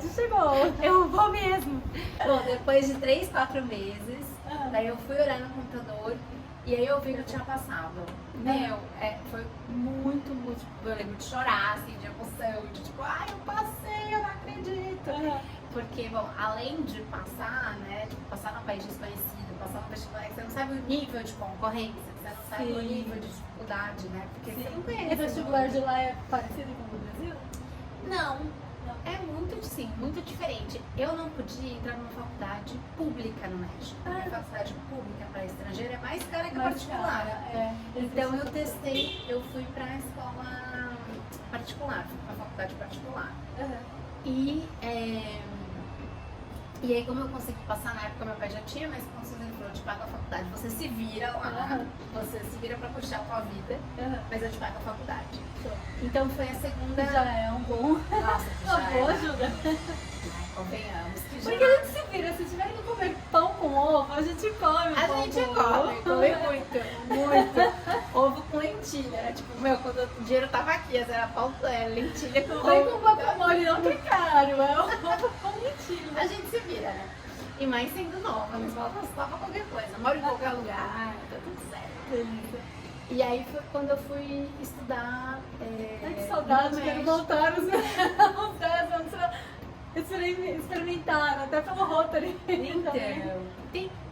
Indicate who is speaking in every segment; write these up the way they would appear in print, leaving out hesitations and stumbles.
Speaker 1: faculdade chegou.
Speaker 2: Eu vou mesmo. Bom, depois de 3, 4 meses, daí eu fui olhar no computador e aí eu vi que eu tinha passado. Meu, foi muito, eu lembro de chorar, assim, de emoção, de tipo, ai, eu passei, eu não acredito. Porque, bom, além de passar, né, tipo, passar num país desconhecido, passar no vestibular, você não sabe o nível de concorrência, você não sabe o nível de dificuldade, né, porque você não conhece.
Speaker 1: E o vestibular de lá é parecido com o do Brasil?
Speaker 2: Não. É muito, sim, muito diferente. Eu não podia entrar numa faculdade pública no México. A faculdade pública para estrangeiro é mais cara que a particular. Então eu testei, eu fui para a escola particular, fui para a faculdade particular. E aí, como eu consegui passar na época, meu pai já tinha mais condições, ele falou, eu te pago a faculdade, você se vira lá, você se vira pra puxar a tua vida, mas eu te pago a faculdade. Então foi a segunda...
Speaker 1: Já é um bom...
Speaker 2: Nossa, que já
Speaker 1: uma boa ajuda.
Speaker 2: Convenhamos que já...
Speaker 1: Porque a gente se vira, se tiver que comer pão com ovo, a gente come
Speaker 2: A
Speaker 1: pão
Speaker 2: gente
Speaker 1: com ovo.
Speaker 2: come muito. Ovo com lentilha, né? Tipo, meu, quando o dinheiro tava aqui, era pão, lentilha com
Speaker 1: Não
Speaker 2: ovo.
Speaker 1: vem com guacamole não, que é caro, é ovo com lentilha.
Speaker 2: A gente se vira, né? E mais sendo nova, na escola tava qualquer coisa, moro em qualquer lugar, tá tudo certo. E aí foi quando eu fui estudar.
Speaker 1: Ai, que saudade, quero voltar os meus 10 anos. Experimentaram, até pelo Rotary.
Speaker 2: Então,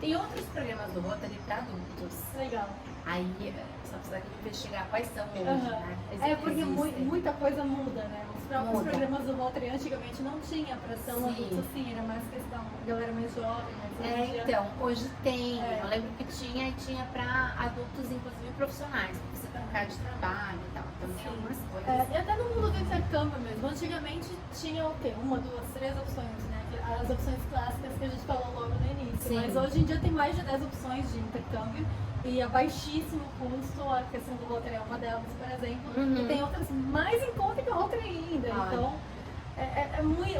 Speaker 2: tem outros programas do Rotary para adultos.
Speaker 1: Legal.
Speaker 2: Aí só precisa investigar quais são hoje, né?
Speaker 1: Porque muita coisa muda, né? Os próprios programas do Rotary antigamente não tinha para ser um adulto assim, era mais questão, galera mais jovem, né?
Speaker 2: Então, hoje tem. Eu lembro que tinha para adultos, inclusive profissionais, pra você trocar de trabalho e tal. Então tem algumas coisas.
Speaker 1: E até no mundo do intercâmbio mesmo. Antigamente tinha o quê? 1, 2, 3 opções, né? As opções clássicas que a gente falou logo no início. Mas hoje em dia tem mais de 10 opções de intercâmbio e a baixíssimo custo. A questão do Rotary é uma delas, por exemplo. E tem outras mais em conta que a Rotary ainda. Então,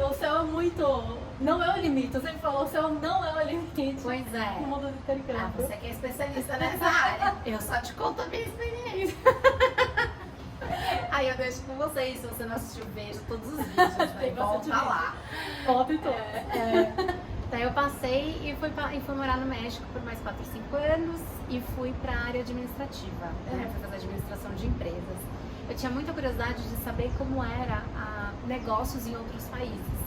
Speaker 1: o céu é muito... Não é o limite. Eu sempre falo, o céu não é o limite.
Speaker 2: Pois é.
Speaker 1: No mundo do intercâmbio.
Speaker 2: Você que é especialista nessa área. Eu só te conto a minha experiência. Aí eu deixo com vocês, se você não assistiu, veja todos os vídeos, né? Volta lá.
Speaker 1: Volta e todos.
Speaker 2: Daí eu passei e fui morar no México por mais 4, 5 anos e fui para a área administrativa, né? Fui fazer administração de empresas. Eu tinha muita curiosidade de saber como era negócios em outros países.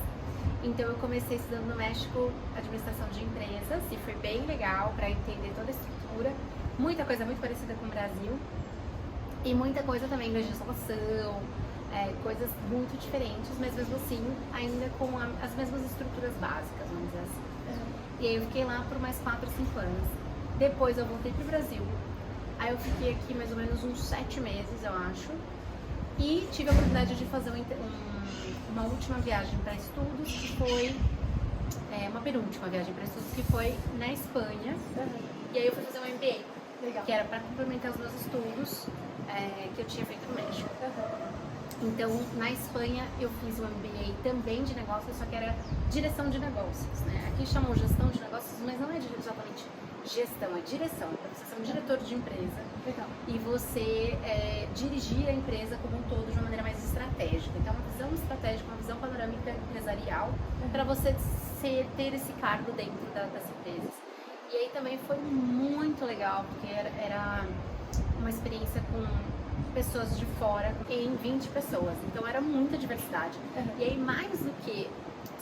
Speaker 2: Então eu comecei estudando no México administração de empresas e foi bem legal para entender toda a estrutura. Muita coisa muito parecida com o Brasil. E muita coisa também, legislação, coisas muito diferentes, mas mesmo assim, ainda com as mesmas estruturas básicas, vamos dizer assim. E aí eu fiquei lá por mais 4, 5 anos. Depois eu voltei pro Brasil. Aí eu fiquei aqui mais ou menos uns 7 meses, eu acho. E tive a oportunidade de fazer uma última viagem para estudos, que foi... uma penúltima viagem para estudos, que foi na Espanha. E aí eu fui fazer um MBA. Legal. Que era para complementar os meus estudos que eu tinha feito no México. Então, na Espanha, eu fiz um MBA também de negócios, só que era direção de negócios, né? Aqui chamam gestão de negócios, mas não é exatamente gestão, é direção. Então, você é um diretor de empresa. Legal. E você dirigir a empresa como um todo de uma maneira mais estratégica. Então, uma visão estratégica, uma visão panorâmica empresarial para você ter esse cargo dentro das empresas. E aí também foi muito legal, porque era uma experiência com pessoas de fora em 20 pessoas, então era muita diversidade. E aí mais do que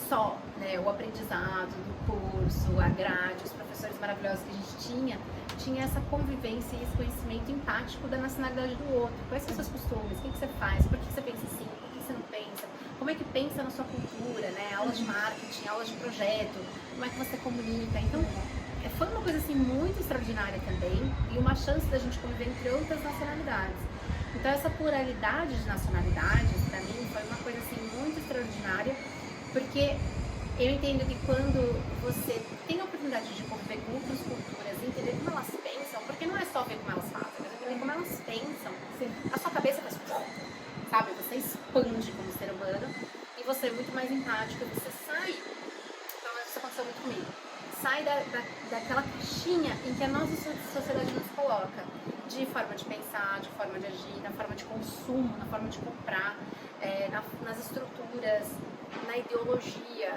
Speaker 2: só, né, o aprendizado do curso, a grade, os professores maravilhosos que a gente tinha essa convivência e esse conhecimento empático da nacionalidade do outro. Quais são os seus costumes, o que você faz, por que você pensa assim, por que você não pensa, como é que pensa na sua cultura, né, aulas de marketing, aulas de projeto, como é que você comunica. Então, foi uma coisa assim muito extraordinária também e uma chance da gente conviver entre outras nacionalidades. Então essa pluralidade de nacionalidades para mim foi uma coisa assim muito extraordinária, porque eu entendo que quando você tem a oportunidade de conviver com outras culturas, entender como elas pensam, porque não é só ver como elas fazem, mas entender como elas pensam, a sua cabeça faz, sabe, você expande como ser humano e você é muito mais empático, você sai, pelo menos isso aconteceu muito comigo. Sai daquela caixinha em que a nossa sociedade nos coloca, de forma de pensar, de forma de agir, na forma de consumo, na forma de comprar, nas estruturas. na ideologia,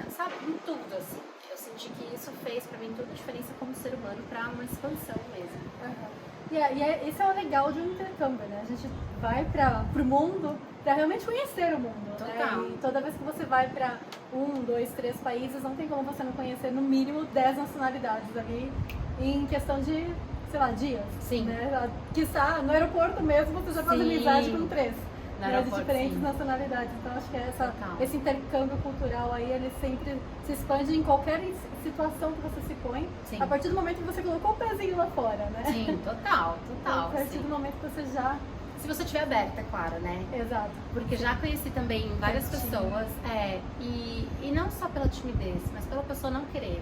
Speaker 2: sabe, em tudo, assim. Eu senti que isso fez pra mim toda a diferença como ser humano pra uma expansão mesmo.
Speaker 1: Esse é o legal de um intercâmbio, né? A gente vai pro mundo para realmente conhecer o mundo.
Speaker 2: Total.
Speaker 1: Né? E toda vez que você vai para 1, 2, 3 países, não tem como você não conhecer no mínimo 10 nacionalidades ali em questão de, sei lá, dias.
Speaker 2: Sim.
Speaker 1: Né? Quiçá, no aeroporto mesmo você já faz amizade com 3. Né, de diferentes
Speaker 2: sim.
Speaker 1: nacionalidades. Então acho que esse intercâmbio cultural aí, ele sempre se expande em qualquer situação que você se põe,
Speaker 2: Sim.
Speaker 1: a partir do momento que você colocou o pezinho lá fora, né?
Speaker 2: Sim, total.
Speaker 1: A partir do momento que você já...
Speaker 2: Se você estiver aberta, é claro, né?
Speaker 1: Exato.
Speaker 2: Porque já conheci também várias pessoas, e não só pela timidez, mas pela pessoa não querer.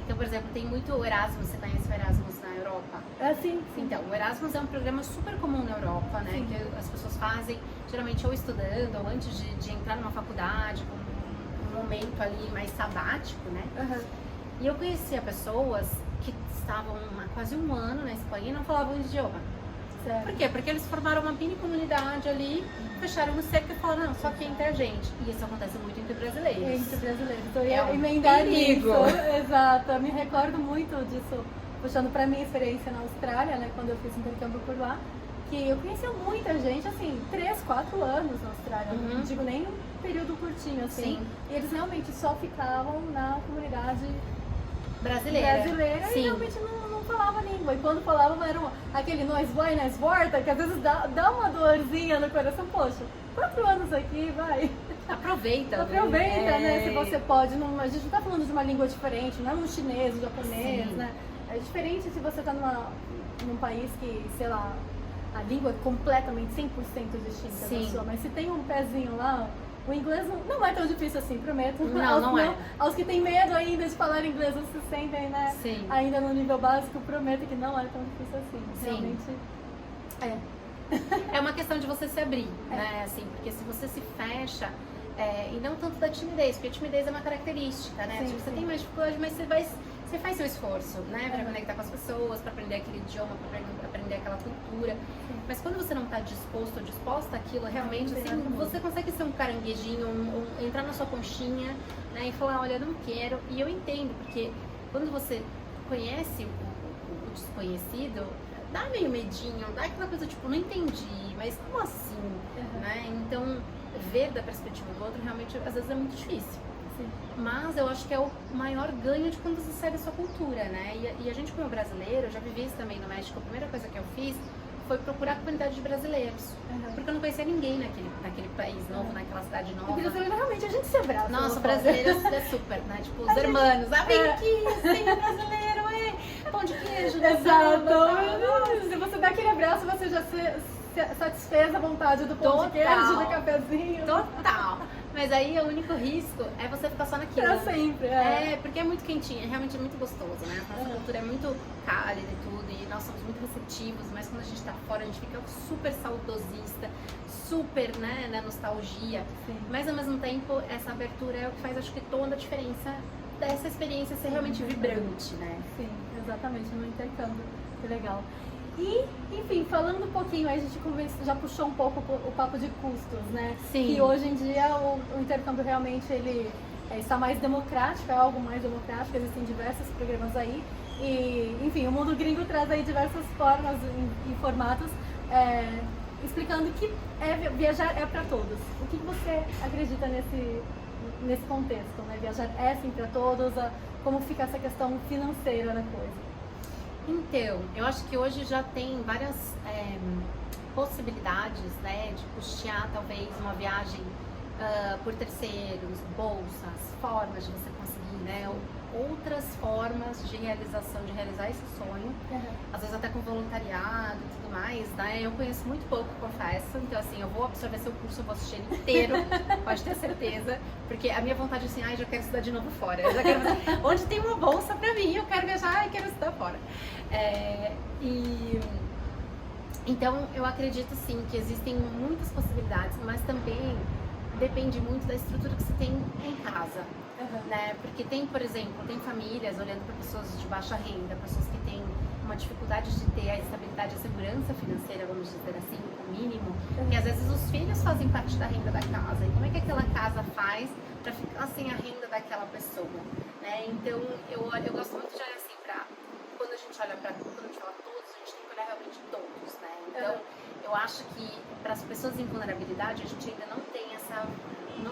Speaker 2: Então, por exemplo, tem muito o Erasmus, você conhece o Erasmus na Europa?
Speaker 1: Sim.
Speaker 2: Então, o Erasmus é um programa super comum na Europa, né?
Speaker 1: Sim.
Speaker 2: Que as pessoas fazem, geralmente ou estudando, ou antes de entrar numa faculdade, com um momento ali mais sabático, né? E eu conhecia pessoas que estavam há quase um ano na Espanha e não falavam o idioma.
Speaker 1: Sério?
Speaker 2: Por quê? Porque eles formaram uma mini comunidade ali, fecharam no cerco e falaram, não, só aqui entre a gente. E isso acontece muito entre brasileiros.
Speaker 1: Entre brasileiros. Então, eu
Speaker 2: É
Speaker 1: ia
Speaker 2: um
Speaker 1: emendar
Speaker 2: perigo.
Speaker 1: nisso. Exato. Eu me recordo muito disso, puxando pra minha experiência na Austrália, né, quando eu fiz intercâmbio por lá, que eu conhecia muita gente, assim, 3, 4 anos na Austrália. Não digo nem um período curtinho, assim.
Speaker 2: Sim.
Speaker 1: E eles realmente só ficavam na comunidade
Speaker 2: Brasileira.
Speaker 1: e
Speaker 2: Sim.
Speaker 1: realmente não falava a língua. E quando falavam era aquele nós vai, nós volta, que às vezes dá uma dorzinha no coração. Poxa, 4 anos aqui, vai.
Speaker 2: Aproveita.
Speaker 1: Aproveita, né? Se você pode. A gente não tá falando de uma língua diferente, não é um chinês, um japonês,
Speaker 2: Sim.
Speaker 1: né? É diferente se você tá num país que, sei lá, a língua é completamente 100% distinta da sua. Mas se tem um pezinho lá, o inglês não é tão difícil assim, prometo.
Speaker 2: Não é.
Speaker 1: Aos que têm medo ainda de falar inglês, ou se sentem, né?
Speaker 2: Sim.
Speaker 1: Ainda no nível básico, prometo que não é tão difícil assim.
Speaker 2: Sim.
Speaker 1: Realmente
Speaker 2: É uma questão de você se abrir, né? Assim, porque se você se fecha, e não tanto da timidez, porque a timidez é uma característica, né?
Speaker 1: Sim,
Speaker 2: Tipo, você
Speaker 1: sim.
Speaker 2: tem mais dificuldade, mas você faz seu esforço, né? Pra conectar com as pessoas, pra aprender aquele idioma, pra aprender aquela cultura. Mas quando você não tá disposto ou disposta àquilo, realmente, assim, você consegue ser um caranguejinho, entrar na sua conchinha, né? E falar, olha, eu não quero. E eu entendo, porque quando você conhece o desconhecido, dá meio medinho, dá aquela coisa, tipo, não entendi, mas como assim, né? Então, ver da perspectiva do outro, realmente, às vezes é muito difícil.
Speaker 1: Sim.
Speaker 2: Mas eu acho que é o maior ganho de quando você sai da sua cultura, né? E a gente, como brasileiro, eu já vivi isso também no México, a primeira coisa que eu fiz foi procurar a comunidade de brasileiros. Porque eu não conhecia ninguém naquele país novo, naquela cidade nova.
Speaker 1: E brasileiro, realmente, a gente se abraça.
Speaker 2: Nossa, brasileiros é super, né? Tipo, os irmãos. Vem aqui, tem brasileiro, pão de queijo, né?
Speaker 1: Exato. Se você dá aquele abraço, você já se satisfez a vontade do pão de queijo, do cafezinho.
Speaker 2: Total. Mas aí o único risco é você ficar só naquilo.
Speaker 1: Pra sempre,
Speaker 2: porque é muito quentinho, é realmente muito gostoso, né? A nossa cultura é muito cálida e tudo, e nós somos muito receptivos, mas quando a gente tá fora, a gente fica super saudosista, super, né, na nostalgia.
Speaker 1: Sim.
Speaker 2: Mas ao mesmo tempo, essa abertura é o que faz, acho que, toda a diferença dessa experiência ser realmente vibrante, né?
Speaker 1: Sim, exatamente, no intercâmbio. Que legal. E, enfim, falando um pouquinho, a gente já puxou um pouco o papo de custos, né?
Speaker 2: Sim.
Speaker 1: Que hoje em dia o intercâmbio realmente ele está mais democrático, é algo mais democrático, existem diversos programas aí. E, enfim, o mundo gringo traz aí diversas formas e formatos, explicando que viajar é para todos. O que você acredita nesse contexto, né? Viajar é sim para todos, como fica essa questão financeira da coisa?
Speaker 2: Então, eu acho que hoje já tem várias possibilidades, né, de custear talvez uma viagem por terceiros, bolsas, formas de você conseguir, né, outras formas de realizar esse sonho, às vezes até com voluntariado e tudo mais, né? Eu conheço muito pouco, confesso, então assim, eu vou absorver seu curso, eu vou assistir ele inteiro, pode ter certeza, porque a minha vontade é assim, já quero estudar de novo fora, eu já quero, onde tem uma bolsa pra mim, eu quero viajar e quero estudar fora. Então, eu acredito sim que existem muitas possibilidades, mas também depende muito da estrutura que você tem em casa. né? Porque tem, por exemplo, tem famílias olhando para pessoas de baixa renda, pessoas que têm uma dificuldade de ter a estabilidade e a segurança financeira, vamos dizer assim, o mínimo, que às vezes os filhos fazem parte da renda da casa. E como é que aquela casa faz para ficar sem a renda daquela pessoa, né? Então, eu gosto muito de olhar assim para quando a gente olha para quando a gente fala todos, a gente tem que olhar realmente todos, né? Então, eu acho que para as pessoas em vulnerabilidade, a gente ainda não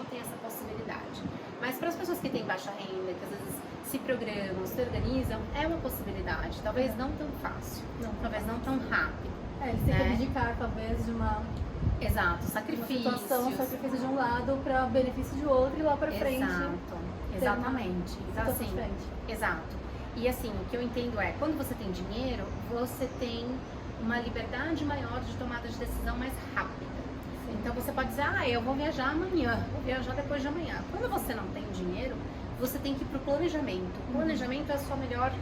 Speaker 2: tem essa possibilidade. Mas para as pessoas que têm baixa renda, que às vezes se programam, se organizam, é uma possibilidade. Talvez não tão fácil, talvez não tão rápido.
Speaker 1: Eles têm que abdicar, talvez, de uma...
Speaker 2: Exato, sacrifício.
Speaker 1: Sacrifício de um lado para benefício de outro e lá para frente.
Speaker 2: Exatamente. Então, assim, exato. E assim, o que eu entendo é, quando você tem dinheiro, você tem uma liberdade maior de tomada de decisão mais rápida. Então você pode dizer, eu vou viajar amanhã, vou viajar depois de amanhã. Quando você não tem dinheiro, você tem que ir para o planejamento. O planejamento é a sua melhor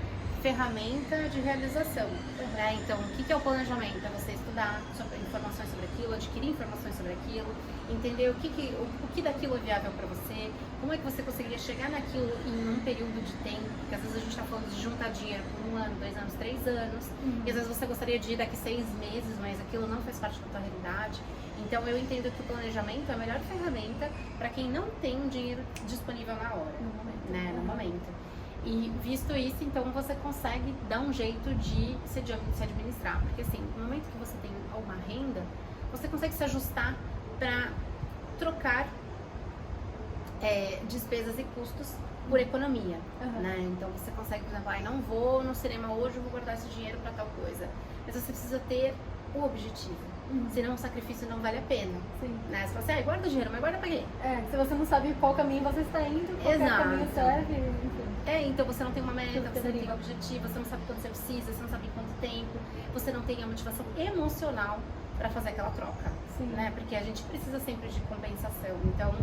Speaker 2: ferramenta de realização, né? Então, o que é o planejamento? É você estudar informações sobre aquilo, adquirir informações sobre aquilo, entender o que daquilo é viável para você, como é que você conseguiria chegar naquilo em um período de tempo, porque às vezes a gente está falando de juntar dinheiro por 1 ano, 2 anos, 3 anos, e às vezes você gostaria de ir daqui 6 meses, mas aquilo não faz parte da tua realidade. Então eu entendo que o planejamento é a melhor ferramenta para quem não tem dinheiro disponível na hora, no momento. E visto isso, então você consegue dar um jeito de se administrar, porque assim, no momento que você tem uma renda, você consegue se ajustar para trocar despesas e custos por economia, né? Então você consegue, por exemplo, não vou no cinema hoje, eu vou guardar esse dinheiro para tal coisa, mas você precisa ter o objetivo. Senão o sacrifício não vale a pena. Né? Você fala assim, guarda o dinheiro, mas guarda pra quê?
Speaker 1: Se você não sabe qual caminho você está indo, qual caminho serve, enfim.
Speaker 2: Então você não tem uma meta, você não tem um objetivo, você não sabe quanto você precisa, você não sabe em quanto tempo, você não tem a motivação emocional para fazer aquela troca. Né? Porque a gente precisa sempre de compensação. Então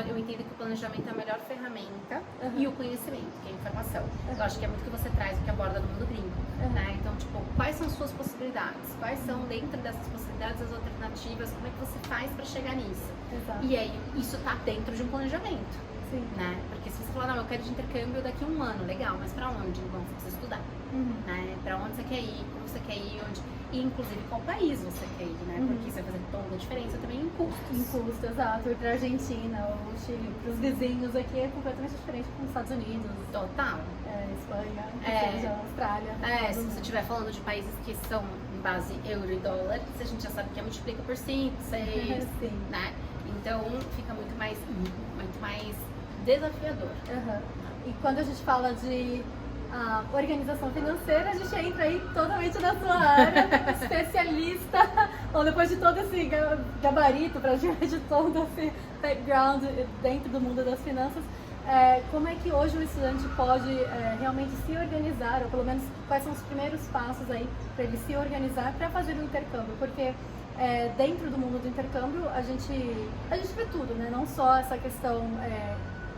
Speaker 2: eu entendo que o planejamento é a melhor ferramenta e o conhecimento, que é a informação. Eu acho que é muito que você traz o que aborda no mundo gringo. Né? Então, tipo, quais são suas possibilidades? Quais são, dentro dessas possibilidades, as alternativas? Como é que você faz para chegar nisso? E aí, isso tá dentro de um planejamento. Né? Porque se você falar, não, eu quero de intercâmbio daqui a 1 ano, legal, mas pra onde? Bom, você precisa estudar. Né? Pra onde você quer ir, como você quer ir, onde... E inclusive qual país você quer ir, né? Porque isso vai fazer toda a diferença também em custos.
Speaker 1: Em custo, exato. Ir pra Argentina ou Chile, pros vizinhos aqui é completamente diferente dos Estados Unidos.
Speaker 2: Total.
Speaker 1: Espanha, Austrália.
Speaker 2: Se você estiver falando de países que são em base euro e dólar, a gente já sabe que multiplica por 5, 6, né? Então fica muito mais desafiador.
Speaker 1: E quando a gente fala de organização financeira, a gente entra aí totalmente na sua área, especialista, ou depois de todo esse gabarito, praticamente de todo esse background dentro do mundo das finanças, como é que hoje o estudante pode realmente se organizar, ou pelo menos quais são os primeiros passos aí para ele se organizar para fazer o intercâmbio? Porque dentro do mundo do intercâmbio a gente vê tudo, né? Não só essa questão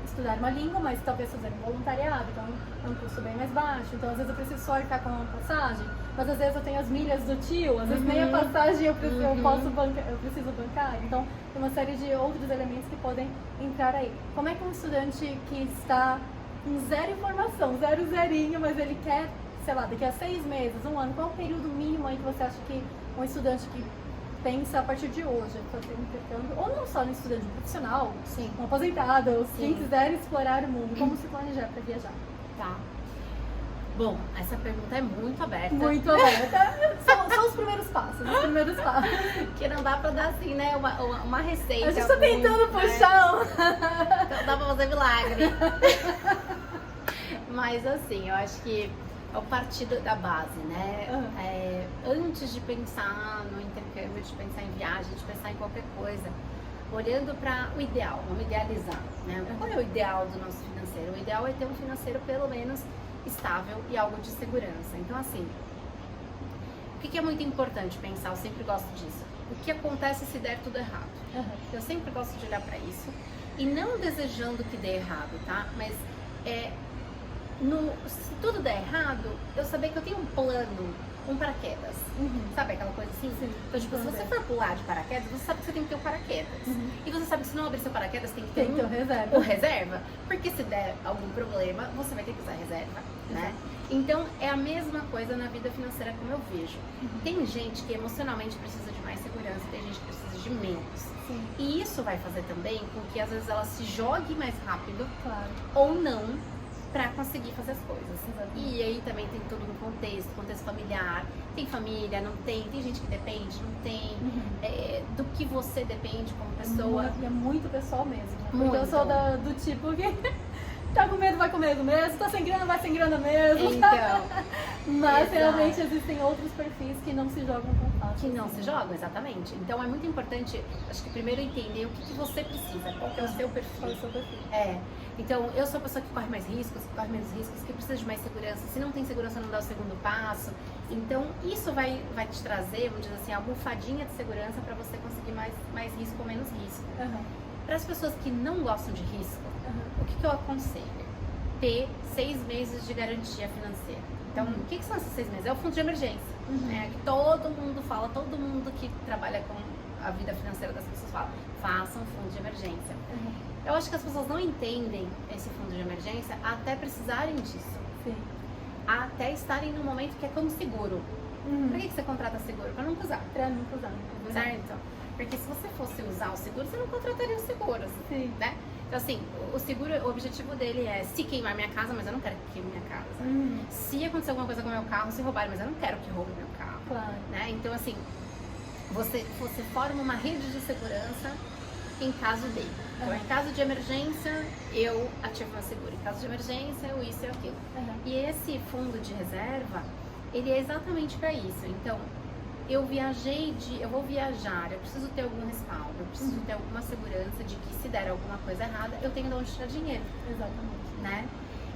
Speaker 1: estudar uma língua, mas talvez fazer um voluntariado, então é um custo bem mais baixo. Então às vezes eu preciso só arcar com uma passagem, mas às vezes eu tenho as milhas do tio, às vezes nem a passagem eu preciso bancar. Então tem uma série de outros elementos que podem entrar aí. Como é que um estudante que está com zero informação, zerinho, mas ele quer, sei lá, daqui a 6 meses, 1 ano, qual é o período mínimo aí que você acha que um estudante que pensa a partir de hoje fazer um intercâmbio, ou não só no estudante profissional, um aposentado, ou quem quiser explorar o mundo, como se planejar para viajar?
Speaker 2: Bom, essa pergunta é muito aberta.
Speaker 1: Muito aberta. São os primeiros passos,
Speaker 2: Que não dá pra dar assim, né, uma receita.
Speaker 1: A gente tá tentando puxar.
Speaker 2: Não dá pra fazer milagre. Mas assim, eu acho que é o partido da base, né? Antes de pensar no intercâmbio, de pensar em viagem, de pensar em qualquer coisa, olhando para o ideal, vamos idealizar, né? Qual é o ideal do nosso financeiro? O ideal é ter um financeiro pelo menos estável e algo de segurança. Então, assim, o que é muito importante pensar? Eu sempre gosto disso. O que acontece se der tudo errado? Eu sempre gosto de olhar para isso e não desejando que dê errado, tá? Mas se tudo der errado, eu saber que eu tenho um plano, um paraquedas. Sabe aquela coisa assim?
Speaker 1: Sim.
Speaker 2: Então, tipo, se você for pular de paraquedas, você sabe que você tem que ter um paraquedas. E você sabe que se não abrir seu paraquedas, tem que ter
Speaker 1: Tem reserva.
Speaker 2: um reserva. Porque se der algum problema, você vai ter que usar reserva, né? Então, é a mesma coisa na vida financeira, como eu vejo. Tem gente que emocionalmente precisa de mais segurança, tem gente que precisa de menos.
Speaker 1: Sim.
Speaker 2: E isso vai fazer também com que, às vezes, ela se jogue mais rápido,
Speaker 1: Claro.
Speaker 2: ou não, pra conseguir fazer as coisas.
Speaker 1: Exatamente.
Speaker 2: E aí também tem todo um contexto familiar. Tem família, não tem gente que depende, não tem. Do que você depende como pessoa.
Speaker 1: E é muito pessoal mesmo. Né? Porque
Speaker 2: Muito.
Speaker 1: eu sou do tipo que tá com medo, vai com medo mesmo. Tá sem grana, vai sem grana mesmo.
Speaker 2: Então,
Speaker 1: Mas
Speaker 2: exato.
Speaker 1: realmente existem outros perfis que não se jogam tão fácil.
Speaker 2: que não se jogam, exatamente. Então é muito importante, acho que primeiro entender o que você precisa, qual que é o seu
Speaker 1: Qual é
Speaker 2: perfil.
Speaker 1: o seu perfil?
Speaker 2: Então eu sou a pessoa que corre mais riscos, que corre menos riscos, que precisa de mais segurança. Se não tem segurança, não dá o segundo passo. Então isso vai te trazer, vamos dizer assim, a almofadinha de segurança para você conseguir mais risco ou menos risco. Para as pessoas que não gostam de risco, o que eu aconselho? Ter 6 meses de garantia financeira. Então, o que são esses 6 meses? É o fundo de emergência, né? Que todo mundo fala, todo mundo que trabalha com a vida financeira das pessoas fala, faça um fundo de emergência. Eu acho que as pessoas não entendem esse fundo de emergência até precisarem disso.
Speaker 1: Sim.
Speaker 2: Até estarem num momento que é como seguro. Por que você contrata seguro? Para nunca usar.
Speaker 1: Pra nunca usar.
Speaker 2: Certo? Porque se você fosse usar o seguro, você não contrataria o seguro,
Speaker 1: Sim.
Speaker 2: né? Então assim, o seguro, o objetivo dele é se queimar minha casa, mas eu não quero que queime minha casa. Se acontecer alguma coisa com o meu carro, se roubarem, mas eu não quero que roubem meu carro.
Speaker 1: Claro.
Speaker 2: Né? Então assim, você forma uma rede de segurança em caso de. Então, em caso de emergência, eu ativo meu seguro. Em caso de emergência, eu isso e aquilo. E esse fundo de reserva, ele é exatamente para isso. Então, eu vou viajar, eu preciso ter algum respaldo, eu preciso ter alguma segurança de que se der alguma coisa errada, eu tenho de onde tirar dinheiro.
Speaker 1: Exatamente.
Speaker 2: Né?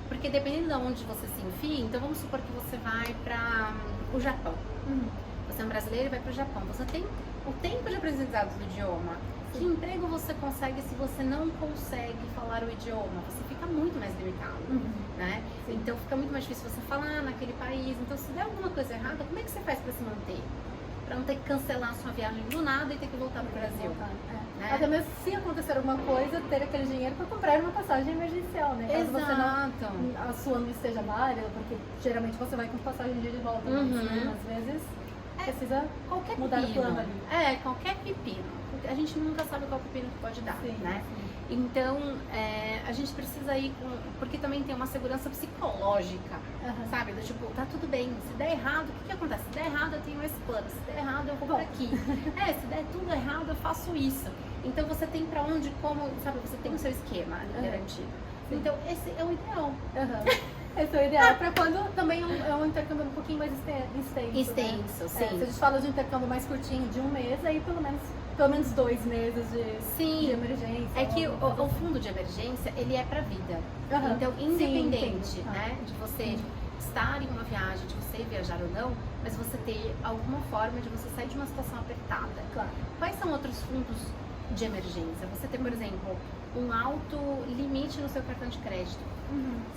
Speaker 2: Porque dependendo de onde você se enfia, então vamos supor que você vai para o Japão. Você é um brasileiro e vai para o Japão. Você tem o tempo de aprendizado do idioma. Que emprego você consegue se você não consegue falar o idioma? Você fica muito mais limitado, né? Então fica muito mais difícil você falar naquele país. Então se der alguma coisa errada, como é que você faz para se manter? Para não ter que cancelar a sua viagem do nada e ter que voltar para o Brasil. Né?
Speaker 1: Até mesmo se acontecer alguma coisa, ter aquele dinheiro para comprar uma passagem emergencial, né? Caso você não, a sua não esteja válida, porque geralmente você vai com passagem de ida e volta, mas às vezes precisa
Speaker 2: qualquer
Speaker 1: mudar
Speaker 2: pepino.
Speaker 1: o plano ali.
Speaker 2: Qualquer pepino. A gente nunca sabe qual pepino que pode dar, né?
Speaker 1: Sim.
Speaker 2: Então, a gente precisa ir porque também tem uma segurança psicológica, sabe? Do tipo, tá tudo bem, se der errado, o que acontece? Se der errado, eu tenho esse plano, se der errado, eu vou por aqui. Se der tudo errado, eu faço isso. Então, você tem pra onde, como, sabe? Você tem o seu esquema ali garantido. Então, esse é o ideal.
Speaker 1: Esse é o ideal para quando também é um intercâmbio um pouquinho mais extenso.
Speaker 2: Extenso, sim.
Speaker 1: Se a gente fala de um intercâmbio mais curtinho, de um mês, aí pelo menos 2 meses de emergência.
Speaker 2: É que o fundo de emergência, ele é pra vida. Então, independente, né, de você estar em uma viagem, de você viajar ou não, mas você ter alguma forma de você sair de uma situação apertada.
Speaker 1: Claro.
Speaker 2: Quais são outros fundos de emergência? Você tem, por exemplo, um alto limite no seu cartão de crédito,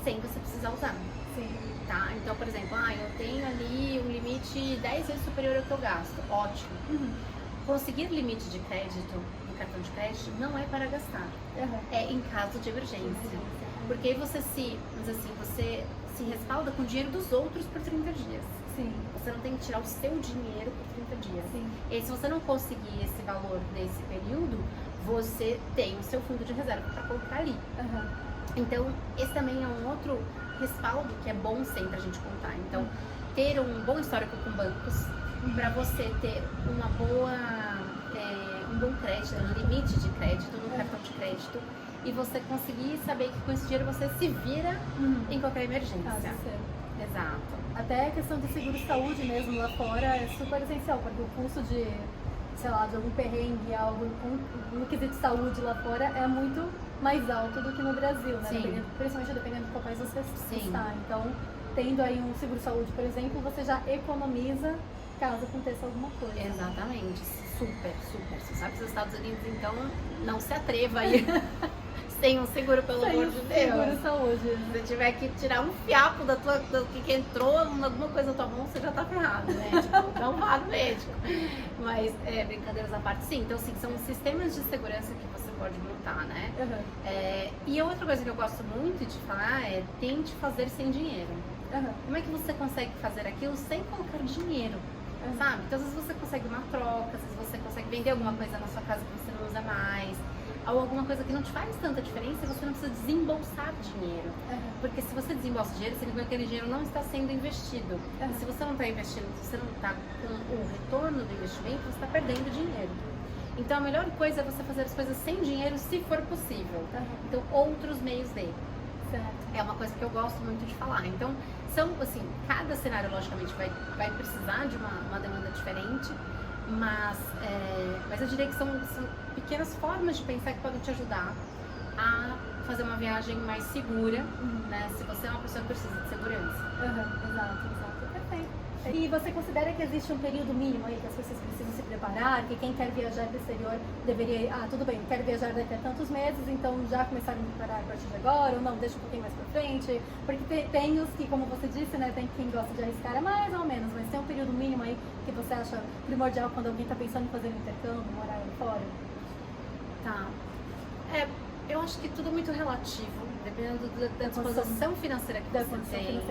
Speaker 2: sem você precisar usar.
Speaker 1: Sim.
Speaker 2: Tá? Então, por exemplo, eu tenho ali um limite 10 vezes superior ao que eu gasto. Ótimo. Conseguir limite de crédito no cartão de crédito não é para gastar. É em caso de emergência. Porque aí você você se respalda com o dinheiro dos outros por 30 dias.
Speaker 1: Sim.
Speaker 2: Você não tem que tirar o seu dinheiro por 30 dias.
Speaker 1: Sim.
Speaker 2: E aí, se você não conseguir esse valor nesse período, você tem o seu fundo de reserva para colocar ali. Então, esse também é um outro respaldo que é bom sempre a gente contar. Então, ter um bom histórico com bancos, para você ter uma um bom crédito, um limite de crédito no cartão de crédito, e você conseguir saber que com esse dinheiro você se vira em qualquer emergência. Exato.
Speaker 1: Até a questão do seguro-saúde mesmo lá fora é super essencial, porque o custo de, sei lá, de algum perrengue, algo no quesito de saúde lá fora é muito mais alto do que no Brasil, né? Principalmente dependendo do qual país você está. Então, tendo aí um seguro-saúde, por exemplo, você já economiza caso aconteça alguma coisa.
Speaker 2: Exatamente. Super. Se você sabe dos Estados Unidos, então não se atreva aí. sem um seguro, pelo amor de Deus.
Speaker 1: Seguro saúde.
Speaker 2: Se você tiver que tirar um fiapo do que entrou, alguma coisa na tua mão, você já tá ferrado, né? Tipo, não vá no médico. Mas, brincadeiras à parte, sim. Então, sim, são sistemas de segurança que você pode montar, né? E a outra coisa que eu gosto muito de falar é tente fazer sem dinheiro. Como é que você consegue fazer aquilo sem colocar dinheiro? Sabe? Então, às vezes você consegue uma troca, às vezes você consegue vender alguma coisa na sua casa que você não usa mais, ou alguma coisa que não te faz tanta diferença e você não precisa desembolsar dinheiro. Porque se você desembolsa dinheiro, significa que aquele dinheiro não está sendo investido. E se você não está investindo, se você não está com o retorno do investimento, você está perdendo dinheiro. Então, a melhor coisa é você fazer as coisas sem dinheiro, se for possível. Então, outros meios de. É uma coisa que eu gosto muito de falar. Então, são, assim, cada cenário, logicamente, vai precisar de uma demanda diferente, mas eu diria que são pequenas formas de pensar que podem te ajudar a fazer uma viagem mais segura, né? Se você é uma pessoa que precisa de segurança.
Speaker 1: Exato. Perfeito. E você considera que existe um período mínimo aí que as pessoas precisam se preparar, que quem quer viajar para o exterior deveria, tudo bem, quero viajar daqui a tantos meses, então já começar a me preparar a partir de agora, ou não, deixa um pouquinho mais para frente, porque tem os que, como você disse, né, tem quem gosta de arriscar é mais ou menos, mas tem um período mínimo aí que você acha primordial quando alguém está pensando em fazer um intercâmbio, morar fora?
Speaker 2: Tá. Eu acho que tudo é muito relativo, dependendo da disposição financeira que você tem,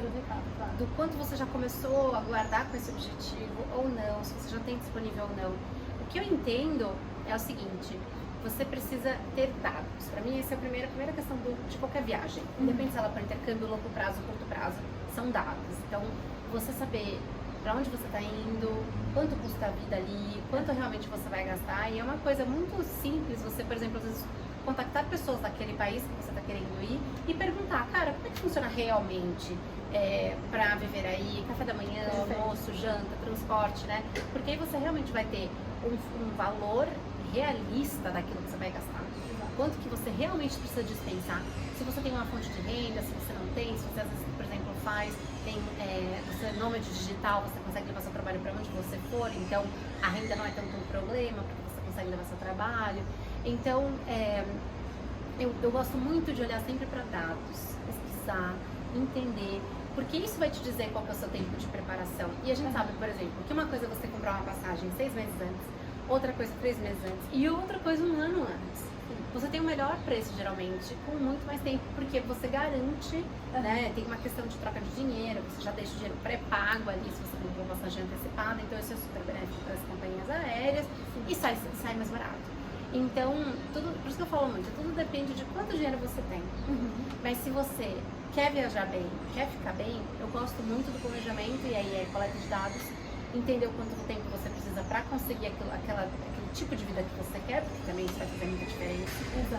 Speaker 2: do quanto você já começou a guardar com esse objetivo ou não, se você já tem disponível ou não. O que eu entendo é o seguinte, você precisa ter dados. Para mim, essa é a primeira questão de qualquer viagem. Independente se ela é para intercâmbio, longo prazo, curto prazo, são dados. Então, você saber para onde você está indo, quanto custa a vida ali, quanto realmente você vai gastar. E é uma coisa muito simples, você, por exemplo, às vezes contactar pessoas daquele país que você está querendo ir e perguntar, cara, como é que funciona realmente para viver aí, café da manhã, almoço, janta, transporte, né? Porque aí você realmente vai ter um valor realista daquilo que você vai gastar. Quanto que você realmente precisa dispensar. Se você tem uma fonte de renda, se você não tem, se você às vezes, por exemplo, você é nômade digital, você consegue levar seu trabalho para onde você for, então a renda não é tanto um problema, porque você consegue levar seu trabalho. Então, eu gosto muito de olhar sempre para dados, pesquisar, entender, porque isso vai te dizer qual que é o seu tempo de preparação. E a gente sabe, por exemplo, que uma coisa é você comprar uma passagem 6 meses antes, outra coisa 3 meses antes e outra coisa 1 ano antes. Você tem o melhor preço, geralmente, com muito mais tempo, porque você garante, né? Tem uma questão de troca de dinheiro, você já deixa o dinheiro pré-pago ali, se você comprou uma passagem antecipada, então isso é super benéfico para as companhias aéreas e sai mais barato. Então, por isso que eu falo muito, tudo depende de quanto dinheiro você tem. Mas se você quer viajar bem, quer ficar bem, eu gosto muito do planejamento, e aí é coleta de dados, entender o quanto tempo você precisa para conseguir aquele tipo de vida que você quer, porque também isso vai fazer muita diferença.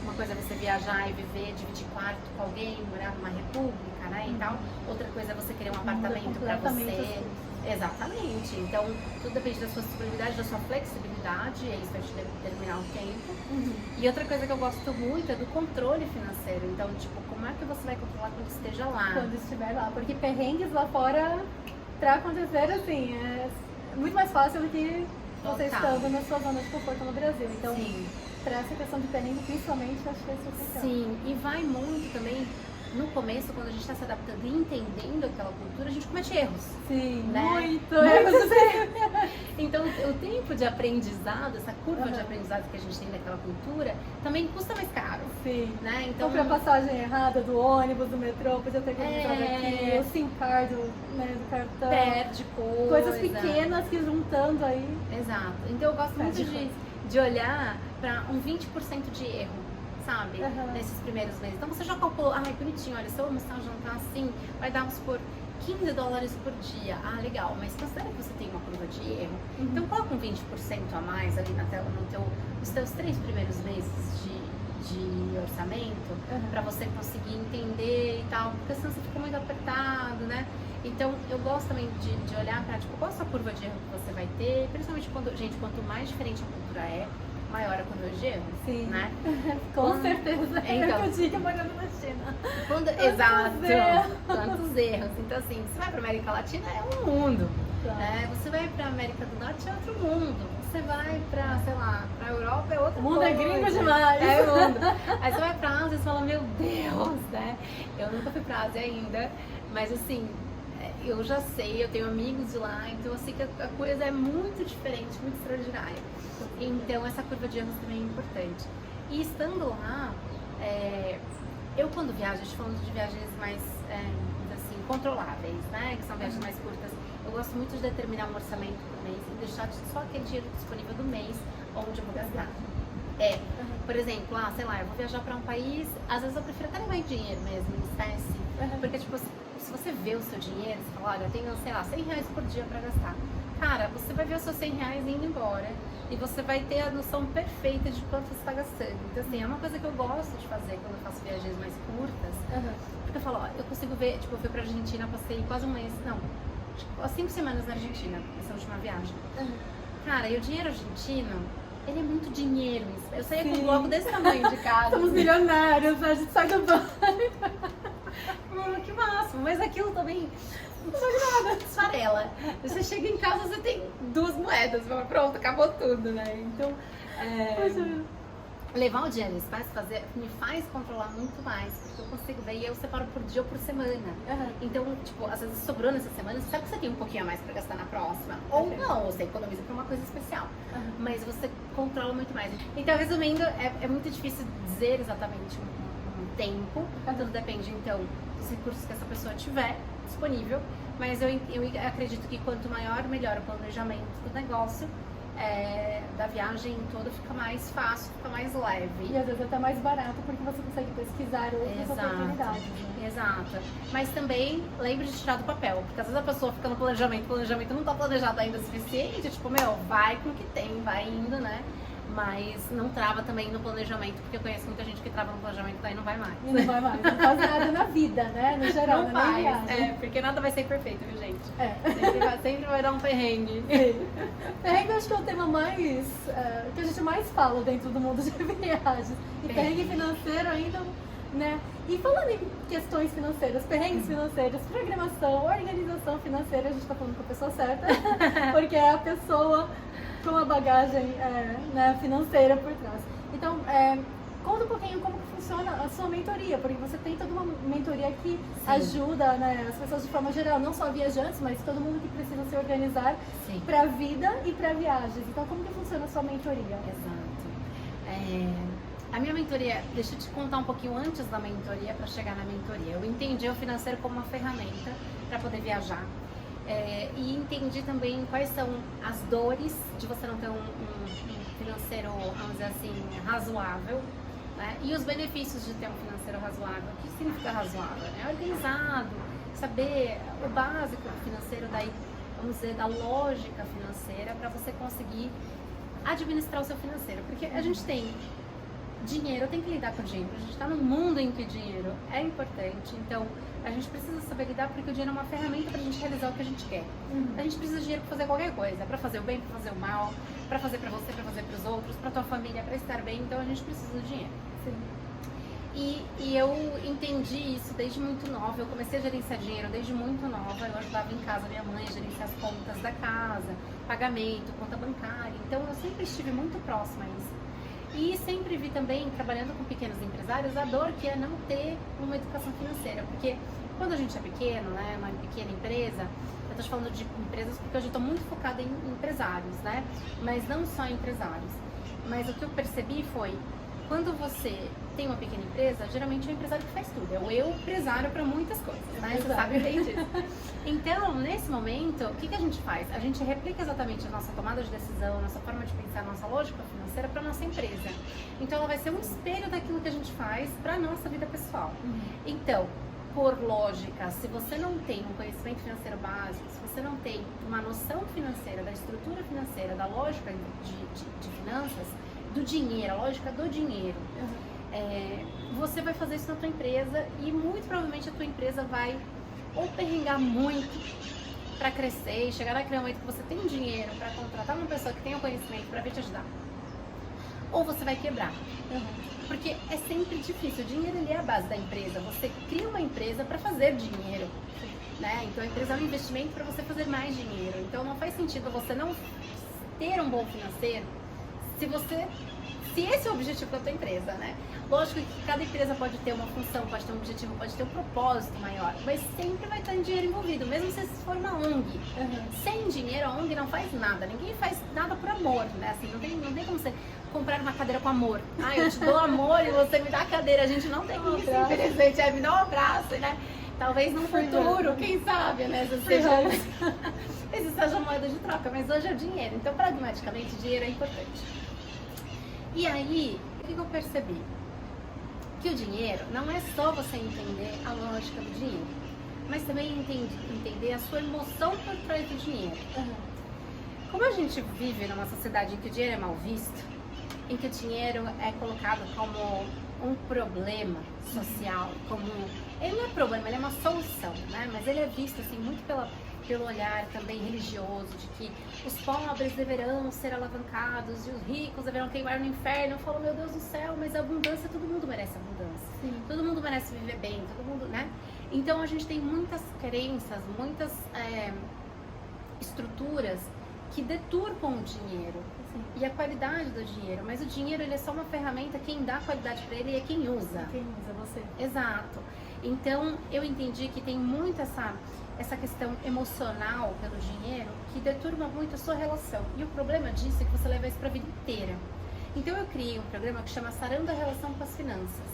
Speaker 2: Uma coisa é você viajar e viver, dividir quarto com alguém, morar numa república, né, e tal. Outra coisa é você querer um apartamento para você. Exatamente. Então, tudo depende da sua disponibilidade, da sua flexibilidade, e isso vai te determinar o tempo. E outra coisa que eu gosto muito é do controle financeiro. Então, tipo, como é que você vai controlar quando esteja lá?
Speaker 1: Quando estiver lá, porque perrengues lá fora, pra acontecer, assim, é muito mais fácil do que você estando na sua zona de conforto no Brasil. Então, para essa questão de perrengue, principalmente, acho que é super.
Speaker 2: Sim, e vai muito também. No começo, quando a gente está se adaptando e entendendo aquela cultura, a gente comete erros.
Speaker 1: Sim,
Speaker 2: né?
Speaker 1: muito erros.
Speaker 2: Então, o tempo de aprendizado, essa curva de aprendizado que a gente tem daquela cultura, também custa mais caro.
Speaker 1: Sim.
Speaker 2: Né? Então,
Speaker 1: compra a passagem errada do ônibus, do metrô, podia ter economizado aqui, o SIM card do cartão.
Speaker 2: Perde
Speaker 1: coisas pequenas que juntando aí.
Speaker 2: Exato. Então, eu gosto muito de olhar para um 20% de erro, sabe? Nesses primeiros meses. Então você já calculou, bonitinho, olha, se eu almoçar um jantar assim, vai dar uns por $15 por dia. Legal, mas considera que você tem uma curva de erro. Então coloca um 20% a mais ali na tela nos teus 3 primeiros meses de orçamento, pra você conseguir entender e tal, porque senão você fica muito apertado, né? Então eu gosto também de olhar pra, tipo, qual a sua curva de erro que você vai ter, principalmente quanto mais diferente a cultura é, maior a curva de erro.
Speaker 1: Sim.
Speaker 2: Né?
Speaker 1: Com certeza.
Speaker 2: Então,
Speaker 1: eu digo morando na China.
Speaker 2: Exato. Quantos erros. Então, assim, você vai pra América Latina, é um mundo. Você vai pra América do Norte, é outro mundo. você vai pra, sei lá, pra Europa é outra
Speaker 1: O mundo
Speaker 2: coisa.
Speaker 1: é gringo demais.
Speaker 2: É o mundo. Aí você vai pra Ásia e você fala, meu Deus, né? Eu nunca fui pra Ásia ainda, mas assim, eu já sei, eu tenho amigos de lá, então eu sei que a coisa é muito diferente, muito extraordinária. Então essa curva de erros também é importante. E estando lá, eu quando viajo, a gente falando de viagens mais assim, controláveis, né? Que são viagens mais curtas, eu gosto muito de determinar um orçamento por mês e deixar só aquele dinheiro disponível do mês onde eu vou gastar. Por exemplo, sei lá, eu vou viajar para um país, às vezes eu prefiro até levar em dinheiro mesmo, em espécie, porque tipo, se você vê o seu dinheiro, você fala, olha, eu tenho, sei lá, R$100 por dia para gastar. Cara, você vai ver os seus R$100 indo embora e você vai ter a noção perfeita de quanto você está gastando. Então assim, é uma coisa que eu gosto de fazer quando eu faço viagens mais curtas, porque eu falo, ó, eu consigo ver, tipo, eu fui pra Argentina, passei quase um mês, não, tipo, 5 semanas na Argentina, essa última viagem. Cara, e o dinheiro argentino, ele é muito dinheiro. Eu saía com um bloco desse tamanho de casa.
Speaker 1: Somos milionários, a gente sai do banco.
Speaker 2: Mano, que máximo. Mas aquilo também não precisa de nada, esfarela. Você chega em casa, você tem 2 moedas. Pronto, acabou tudo, né? Então, levar o dinheiro nesse me faz controlar muito mais, porque eu consigo ver e eu separo por dia ou por semana. Então, tipo, às vezes sobrou nessa semana, você sabe que você tem um pouquinho a mais pra gastar na próxima. Ou não, você economiza pra uma coisa especial. Mas você controla muito mais. Então, resumindo, é muito difícil dizer exatamente um tempo. Tudo depende, então, dos recursos que essa pessoa tiver disponível. Mas eu acredito que quanto maior, melhor o planejamento do negócio. Da viagem toda fica mais fácil, fica mais leve.
Speaker 1: E às vezes até mais barato porque você consegue pesquisar outras oportunidades. Né?
Speaker 2: Exato. Mas também lembre de tirar do papel, porque às vezes a pessoa fica no planejamento, o planejamento não tá planejado ainda o suficiente, tipo, vai com o que tem, vai indo, né? Mas não trava também no planejamento, porque eu conheço muita gente que trava no planejamento e daí não vai mais.
Speaker 1: E não vai mais, não faz nada na vida, né? No geral,
Speaker 2: não faz. Porque nada vai ser perfeito, viu, gente? Sempre vai dar um perrengue.
Speaker 1: Perrengue eu acho que é o tema mais que a gente mais fala dentro do mundo de viagens. E perrengue financeiro ainda, né? E falando em questões financeiras, perrengues financeiros, programação, organização financeira, a gente tá falando com a pessoa certa, porque é a pessoa com a bagagem financeira por trás. Então, conta um pouquinho como que funciona a sua mentoria, porque você tem toda uma mentoria que ajuda, né, as pessoas de forma geral, não só viajantes, mas todo mundo que precisa se organizar para a vida e para viagens. Então, como que funciona a sua mentoria?
Speaker 2: Exato. A minha mentoria, deixa eu te contar um pouquinho antes da mentoria para chegar na mentoria. Eu entendi o financeiro como uma ferramenta para poder viajar. E entendi também quais são as dores de você não ter um financeiro, vamos dizer assim, razoável, né? E os benefícios de ter um financeiro razoável. O que significa razoável? Organizado, saber o básico financeiro, daí, vamos dizer, da lógica financeira para você conseguir administrar o seu financeiro. Porque a gente tem dinheiro, tem que lidar com dinheiro. A gente está num mundo em que dinheiro é importante, então a gente precisa saber lidar porque o dinheiro é uma ferramenta para a gente realizar o que a gente quer. A gente precisa de dinheiro para fazer qualquer coisa, para fazer o bem, para fazer o mal, para fazer para você, para fazer para os outros, para tua família, para estar bem. Então a gente precisa do dinheiro. E eu entendi isso desde muito nova. Eu comecei a gerenciar dinheiro desde muito nova. Eu ajudava em casa minha mãe a gerenciar as contas da casa, pagamento, conta bancária. Então eu sempre estive muito próxima a isso. E sempre vi também, trabalhando com pequenos empresários, a dor que é não ter uma educação financeira. Porque quando a gente é pequeno, né, uma pequena empresa, eu estou falando de empresas porque hoje eu estou muito focada em empresários, né? Mas não só empresários. Mas o que eu percebi foi, quando você tem uma pequena empresa, geralmente é o empresário que faz tudo. É o eu empresário para muitas coisas, né? Você sabe bem disso. Então, nesse momento, o que a gente faz? A gente replica exatamente a nossa tomada de decisão, a nossa forma de pensar, a nossa lógica financeira para a nossa empresa. Então, ela vai ser um espelho daquilo que a gente faz para a nossa vida pessoal. Então, por lógica, se você não tem um conhecimento financeiro básico, se você não tem uma noção financeira, da estrutura financeira, da lógica de finanças, do dinheiro, a lógica do dinheiro, você vai fazer isso na tua empresa e muito provavelmente a tua empresa vai ou perrengar muito para crescer e chegar naquele momento que você tem dinheiro para contratar uma pessoa que tenha o conhecimento para vir te ajudar, ou você vai quebrar. Porque é sempre difícil. O dinheiro, ele é a base da empresa. Você cria uma empresa para fazer dinheiro, né? Então a empresa é um investimento para você fazer mais dinheiro. Então não faz sentido você não ter um bom financeiro se esse é o objetivo da tua empresa, né? Lógico que cada empresa pode ter uma função, pode ter um objetivo, pode ter um propósito maior, mas sempre vai ter dinheiro envolvido, mesmo se for uma ONG. Sem dinheiro, a ONG não faz nada, ninguém faz nada por amor, né? Assim, não tem como você comprar uma cadeira com amor. Ah, eu te dou amor e você me dá a cadeira. A gente não tem isso, infelizmente. Me dá um abraço, né? Talvez no futuro, quem sabe, né? Esse seja a moeda de troca, mas hoje é o dinheiro. Então, pragmaticamente, dinheiro é importante. E aí, o que eu percebi? Que o dinheiro não é só você entender a lógica do dinheiro, mas também entender a sua emoção por trás do dinheiro. Como a gente vive numa sociedade em que o dinheiro é mal visto, em que o dinheiro é colocado como um problema social, ele não é problema, ele é uma solução, né? Mas ele é visto assim muito pelo olhar também religioso, de que os pobres deverão ser alavancados e os ricos deverão queimar no inferno. Eu falo, meu Deus do céu, mas a abundância, todo mundo merece abundância. Sim. Todo mundo merece viver bem, todo mundo, né? Então a gente tem muitas crenças, muitas estruturas que deturpam o dinheiro. Sim. E a qualidade do dinheiro. Mas o dinheiro, ele é só uma ferramenta, quem dá qualidade para ele é quem usa.
Speaker 1: Quem usa, você.
Speaker 2: Exato. Então eu entendi que tem muito essa questão emocional pelo dinheiro que deturma muito a sua relação. E o problema disso é que você leva isso para a vida inteira. Então eu criei um programa que chama Sarando a Relação com as Finanças,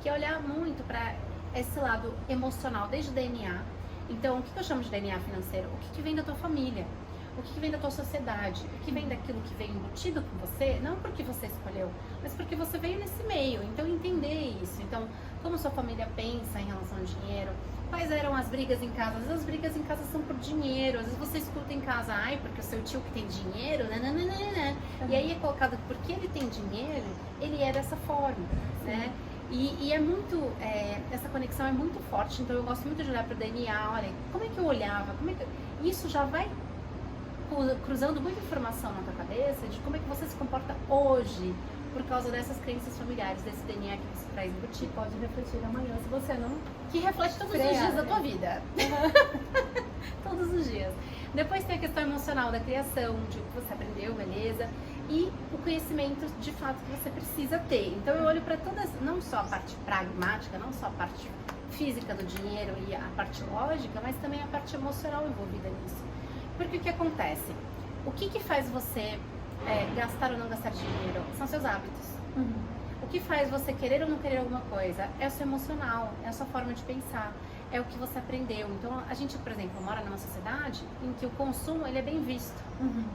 Speaker 2: que é olhar muito para esse lado emocional, desde o DNA. Então, o que eu chamo de DNA financeiro? O que vem da tua família? O que vem da tua sociedade? O que vem daquilo que vem embutido com você? Não porque você escolheu, mas porque você veio nesse meio. Então, entender isso. Então, como sua família pensa em relação ao dinheiro? Quais eram as brigas em casa? Às vezes as brigas em casa são por dinheiro. Às vezes você escuta em casa, ai, porque o seu tio que tem dinheiro, nananana. E aí é colocado que porque ele tem dinheiro, ele é dessa forma, né? E é muito, essa conexão é muito forte. Então eu gosto muito de olhar para o DNA, olha, como é que eu olhava? Isso já vai cruzando muita informação na tua cabeça de como é que você se comporta hoje por causa dessas crenças familiares, desse DNA que você traz embutido.
Speaker 1: Pode refletir amanhã, se você não...
Speaker 2: Que reflete todos os dias da tua vida. Todos os dias. Depois tem a questão emocional da criação, de o que você aprendeu, beleza. E o conhecimento de fato que você precisa ter. Então eu olho para todas, não só a parte pragmática, não só a parte física do dinheiro e a parte lógica, mas também a parte emocional envolvida nisso. Porque o que acontece? O que faz você gastar ou não gastar dinheiro? São seus hábitos. O que faz você querer ou não querer alguma coisa? É o seu emocional, é a sua forma de pensar, é o que você aprendeu. Então, a gente, por exemplo, mora numa sociedade em que o consumo ele é bem visto.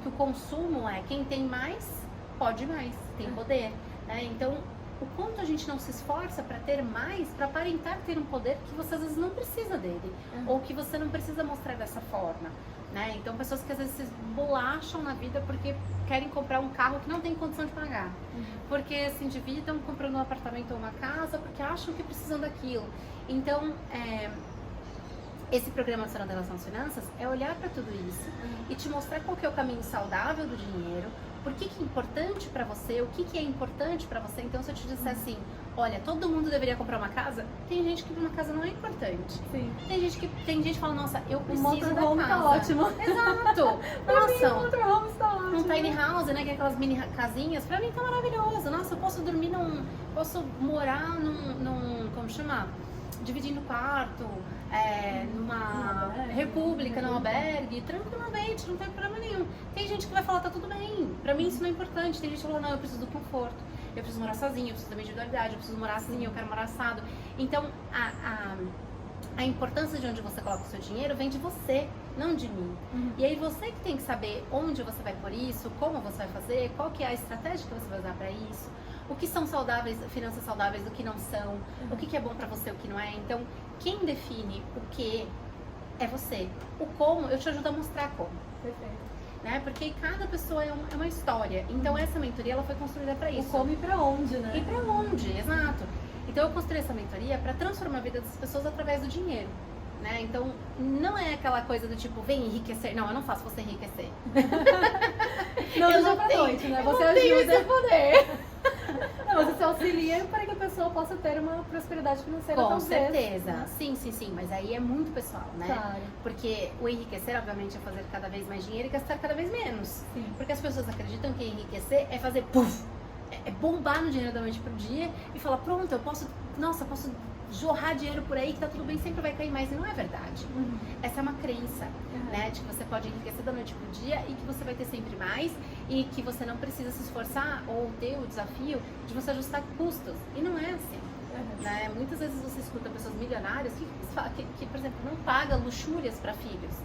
Speaker 2: Que o consumo é quem tem mais, pode mais, tem poder. Né? Então, o quanto a gente não se esforça para ter mais, para aparentar ter um poder que você às vezes não precisa dele, ou que você não precisa mostrar dessa forma. Né? Então, pessoas que às vezes se bolacham na vida porque querem comprar um carro que não tem condição de pagar, porque se endividam comprando um apartamento ou uma casa porque acham que precisam daquilo. Então, esse programa Sarando a Relação às Finanças é olhar para tudo isso e te mostrar qual que é o caminho saudável do dinheiro, por que é importante para você, o que é importante para você. Então, se eu te disser assim, olha, todo mundo deveria comprar uma casa, tem gente que uma casa não é importante.
Speaker 1: Sim.
Speaker 2: Tem gente que fala, nossa, eu preciso da
Speaker 1: motorhome
Speaker 2: casa.
Speaker 1: tá ótimo.
Speaker 2: Exato.
Speaker 1: Nossa,
Speaker 2: Nossa,
Speaker 1: o motorhome está ótimo.
Speaker 2: um tiny house, né, que é aquelas mini casinhas, pra mim tá maravilhoso. Nossa, eu posso dormir posso morar num como chama? Dividindo quarto, numa república, num albergue, tranquilamente, não tem problema nenhum. Tem gente que vai falar, tá tudo bem, pra mim isso não é importante. Tem gente que fala, não, eu preciso do conforto, eu preciso morar sozinho, eu preciso da individualidade, eu preciso morar assim, eu quero morar assado. Então, a importância de onde você coloca o seu dinheiro vem de você, não de mim. E aí você que tem que saber onde você vai pôr isso, como você vai fazer, qual que é a estratégia que você vai usar para isso, o que são saudáveis, finanças saudáveis, o que não são, o que é bom para você, o que não é. Então, quem define o que é você. O como, eu te ajudo a mostrar como.
Speaker 1: Perfeito.
Speaker 2: Né? Porque cada pessoa é uma história. Então, essa mentoria ela foi construída para isso.
Speaker 1: O como e pra onde, né?
Speaker 2: E pra onde, exato. Então eu construí essa mentoria para transformar a vida das pessoas através do dinheiro, né? Então não é aquela coisa do tipo, vem enriquecer. Não, eu não faço você enriquecer.
Speaker 1: Não,
Speaker 2: eu
Speaker 1: não
Speaker 2: não
Speaker 1: pra
Speaker 2: tenho,
Speaker 1: noite, né?
Speaker 2: eu
Speaker 1: Você
Speaker 2: não tenho
Speaker 1: ajuda.
Speaker 2: esse poder.
Speaker 1: Não, você se auxilia para que a pessoa pessoa possa ter uma prosperidade financeira,
Speaker 2: Com
Speaker 1: talvez.
Speaker 2: certeza. Sim. Mas aí é muito pessoal, né?
Speaker 1: Claro.
Speaker 2: Porque o enriquecer, obviamente, é fazer cada vez mais dinheiro e gastar cada vez menos.
Speaker 1: Sim.
Speaker 2: Porque as pessoas acreditam que enriquecer é fazer puff, é bombar no dinheiro da noite pro dia e falar, pronto, eu posso jorrar dinheiro por aí que tá tudo bem, sempre vai cair mais. E não é verdade. Essa é uma crença, né? De que você pode enriquecer da noite pro dia e que você vai ter sempre mais e que você não precisa se esforçar ou ter o desafio de você ajustar custos. E não é assim. Né? Muitas vezes você escuta pessoas milionárias que, por exemplo, não pagam luxúrias para filhos.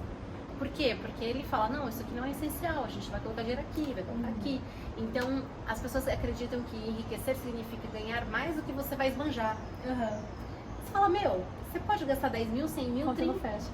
Speaker 2: Por quê? Porque ele fala, não, isso aqui não é essencial, a gente vai colocar dinheiro aqui, vai colocar aqui. Então, as pessoas acreditam que enriquecer significa ganhar mais do que você vai esbanjar. Você fala, meu, você pode gastar 10 mil, 100 mil,
Speaker 1: Conta não
Speaker 2: 30,
Speaker 1: fecha.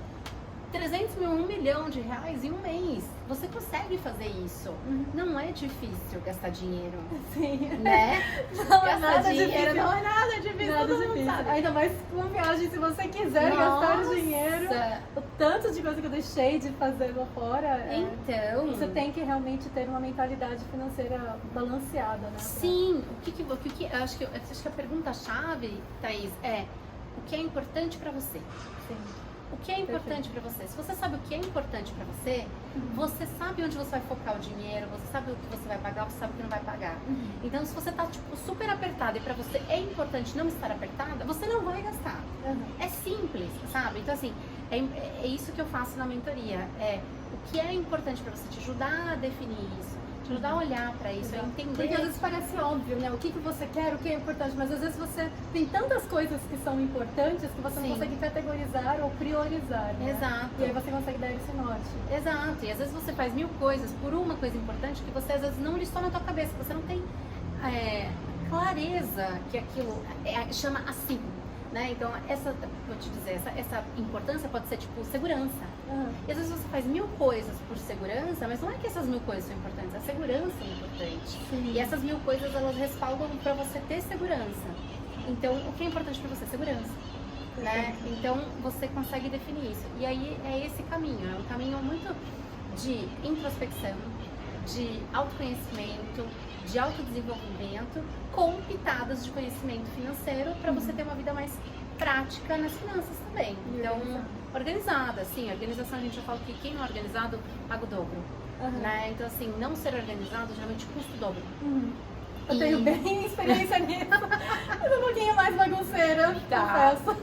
Speaker 2: 300 mil, 1 milhão de reais em um mês. Você consegue fazer isso. Não é difícil gastar dinheiro.
Speaker 1: Sim.
Speaker 2: Né?
Speaker 1: Não é
Speaker 2: Gastar
Speaker 1: nada
Speaker 2: dinheiro
Speaker 1: difícil.
Speaker 2: não é nada difícil,
Speaker 1: Nada
Speaker 2: todo mundo
Speaker 1: difícil.
Speaker 2: sabe.
Speaker 1: Ainda mais com viagem, se você quiser gastar dinheiro, o tanto de coisa que eu deixei de fazer lá fora,
Speaker 2: Então,
Speaker 1: você tem que realmente ter uma mentalidade financeira balanceada, né?
Speaker 2: sim, eu acho que a pergunta-chave, Thaís, é o que é importante pra você?
Speaker 1: Sim.
Speaker 2: O que é importante pra você? Se você sabe o que é importante pra você, você sabe onde você vai focar o dinheiro, você sabe o que você vai pagar, você sabe o que não vai pagar. Então, se você tá, tipo, super apertada e pra você é importante não estar apertada, você não vai gastar. É simples, sabe? Então, assim, é isso que eu faço na mentoria. É o que é importante pra você, te ajudar a definir isso. Te ajudar a olhar pra isso, a entender.
Speaker 1: Porque às vezes parece óbvio, né? O que você quer, o que é importante, mas às vezes você tem tantas coisas que são importantes que você não consegue categorizar ou priorizar, né?
Speaker 2: Exato.
Speaker 1: E aí você consegue dar esse norte.
Speaker 2: Exato. E às vezes você faz 1000 coisas por uma coisa importante que você às vezes não listou na tua cabeça, você não tem clareza que aquilo chama assim. Né? Então, vou te dizer, essa importância pode ser tipo segurança. E às vezes você faz 1000 coisas por segurança, mas não é que essas 1000 coisas são importantes, a segurança é importante.
Speaker 1: Sim.
Speaker 2: E essas 1000 coisas, elas respaldam pra você ter segurança. Então, o que é importante pra você? Segurança. Né? Então, você consegue definir isso. E aí é esse caminho, é um caminho muito de introspecção, de autoconhecimento, de autodesenvolvimento, com pitadas de conhecimento financeiro para você ter uma vida mais prática nas finanças também. Então, organizada, sim. Organização, a gente já fala que quem não é organizado paga o dobro. Né? Então, assim, não ser organizado geralmente custa o dobro.
Speaker 1: Eu tenho bem experiência nisso. Eu sou um pouquinho mais bagunceira, confesso.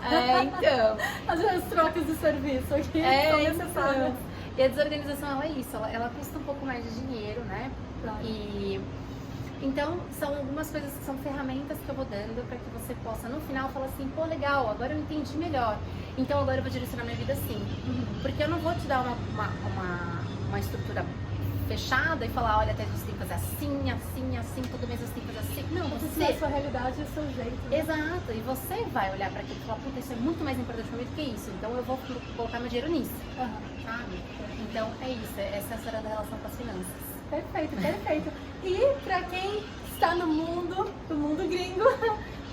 Speaker 2: Então.
Speaker 1: As trocas de serviço aqui são necessárias.
Speaker 2: E a desorganização, ela é isso, ela custa um pouco mais de dinheiro, né?
Speaker 1: Claro.
Speaker 2: E então, são algumas coisas que são ferramentas que eu vou dando para que você possa, no final, falar assim, pô, legal, agora eu entendi melhor. Então, agora eu vou direcionar minha vida assim. Porque eu não vou te dar uma estrutura fechada e falar, olha, até você tem que fazer assim, assim, assim, todo mês você tem que fazer assim. Não,
Speaker 1: Você é a sua realidade e o seu jeito. Né?
Speaker 2: Exato. E você vai olhar para aquilo e falar, puta, isso é muito mais importante para mim do que isso. Então, eu vou colocar meu dinheiro nisso. Sabe? Então, é isso. Essa é a história da relação com as finanças.
Speaker 1: Perfeito, perfeito. E pra quem está no mundo, do mundo gringo,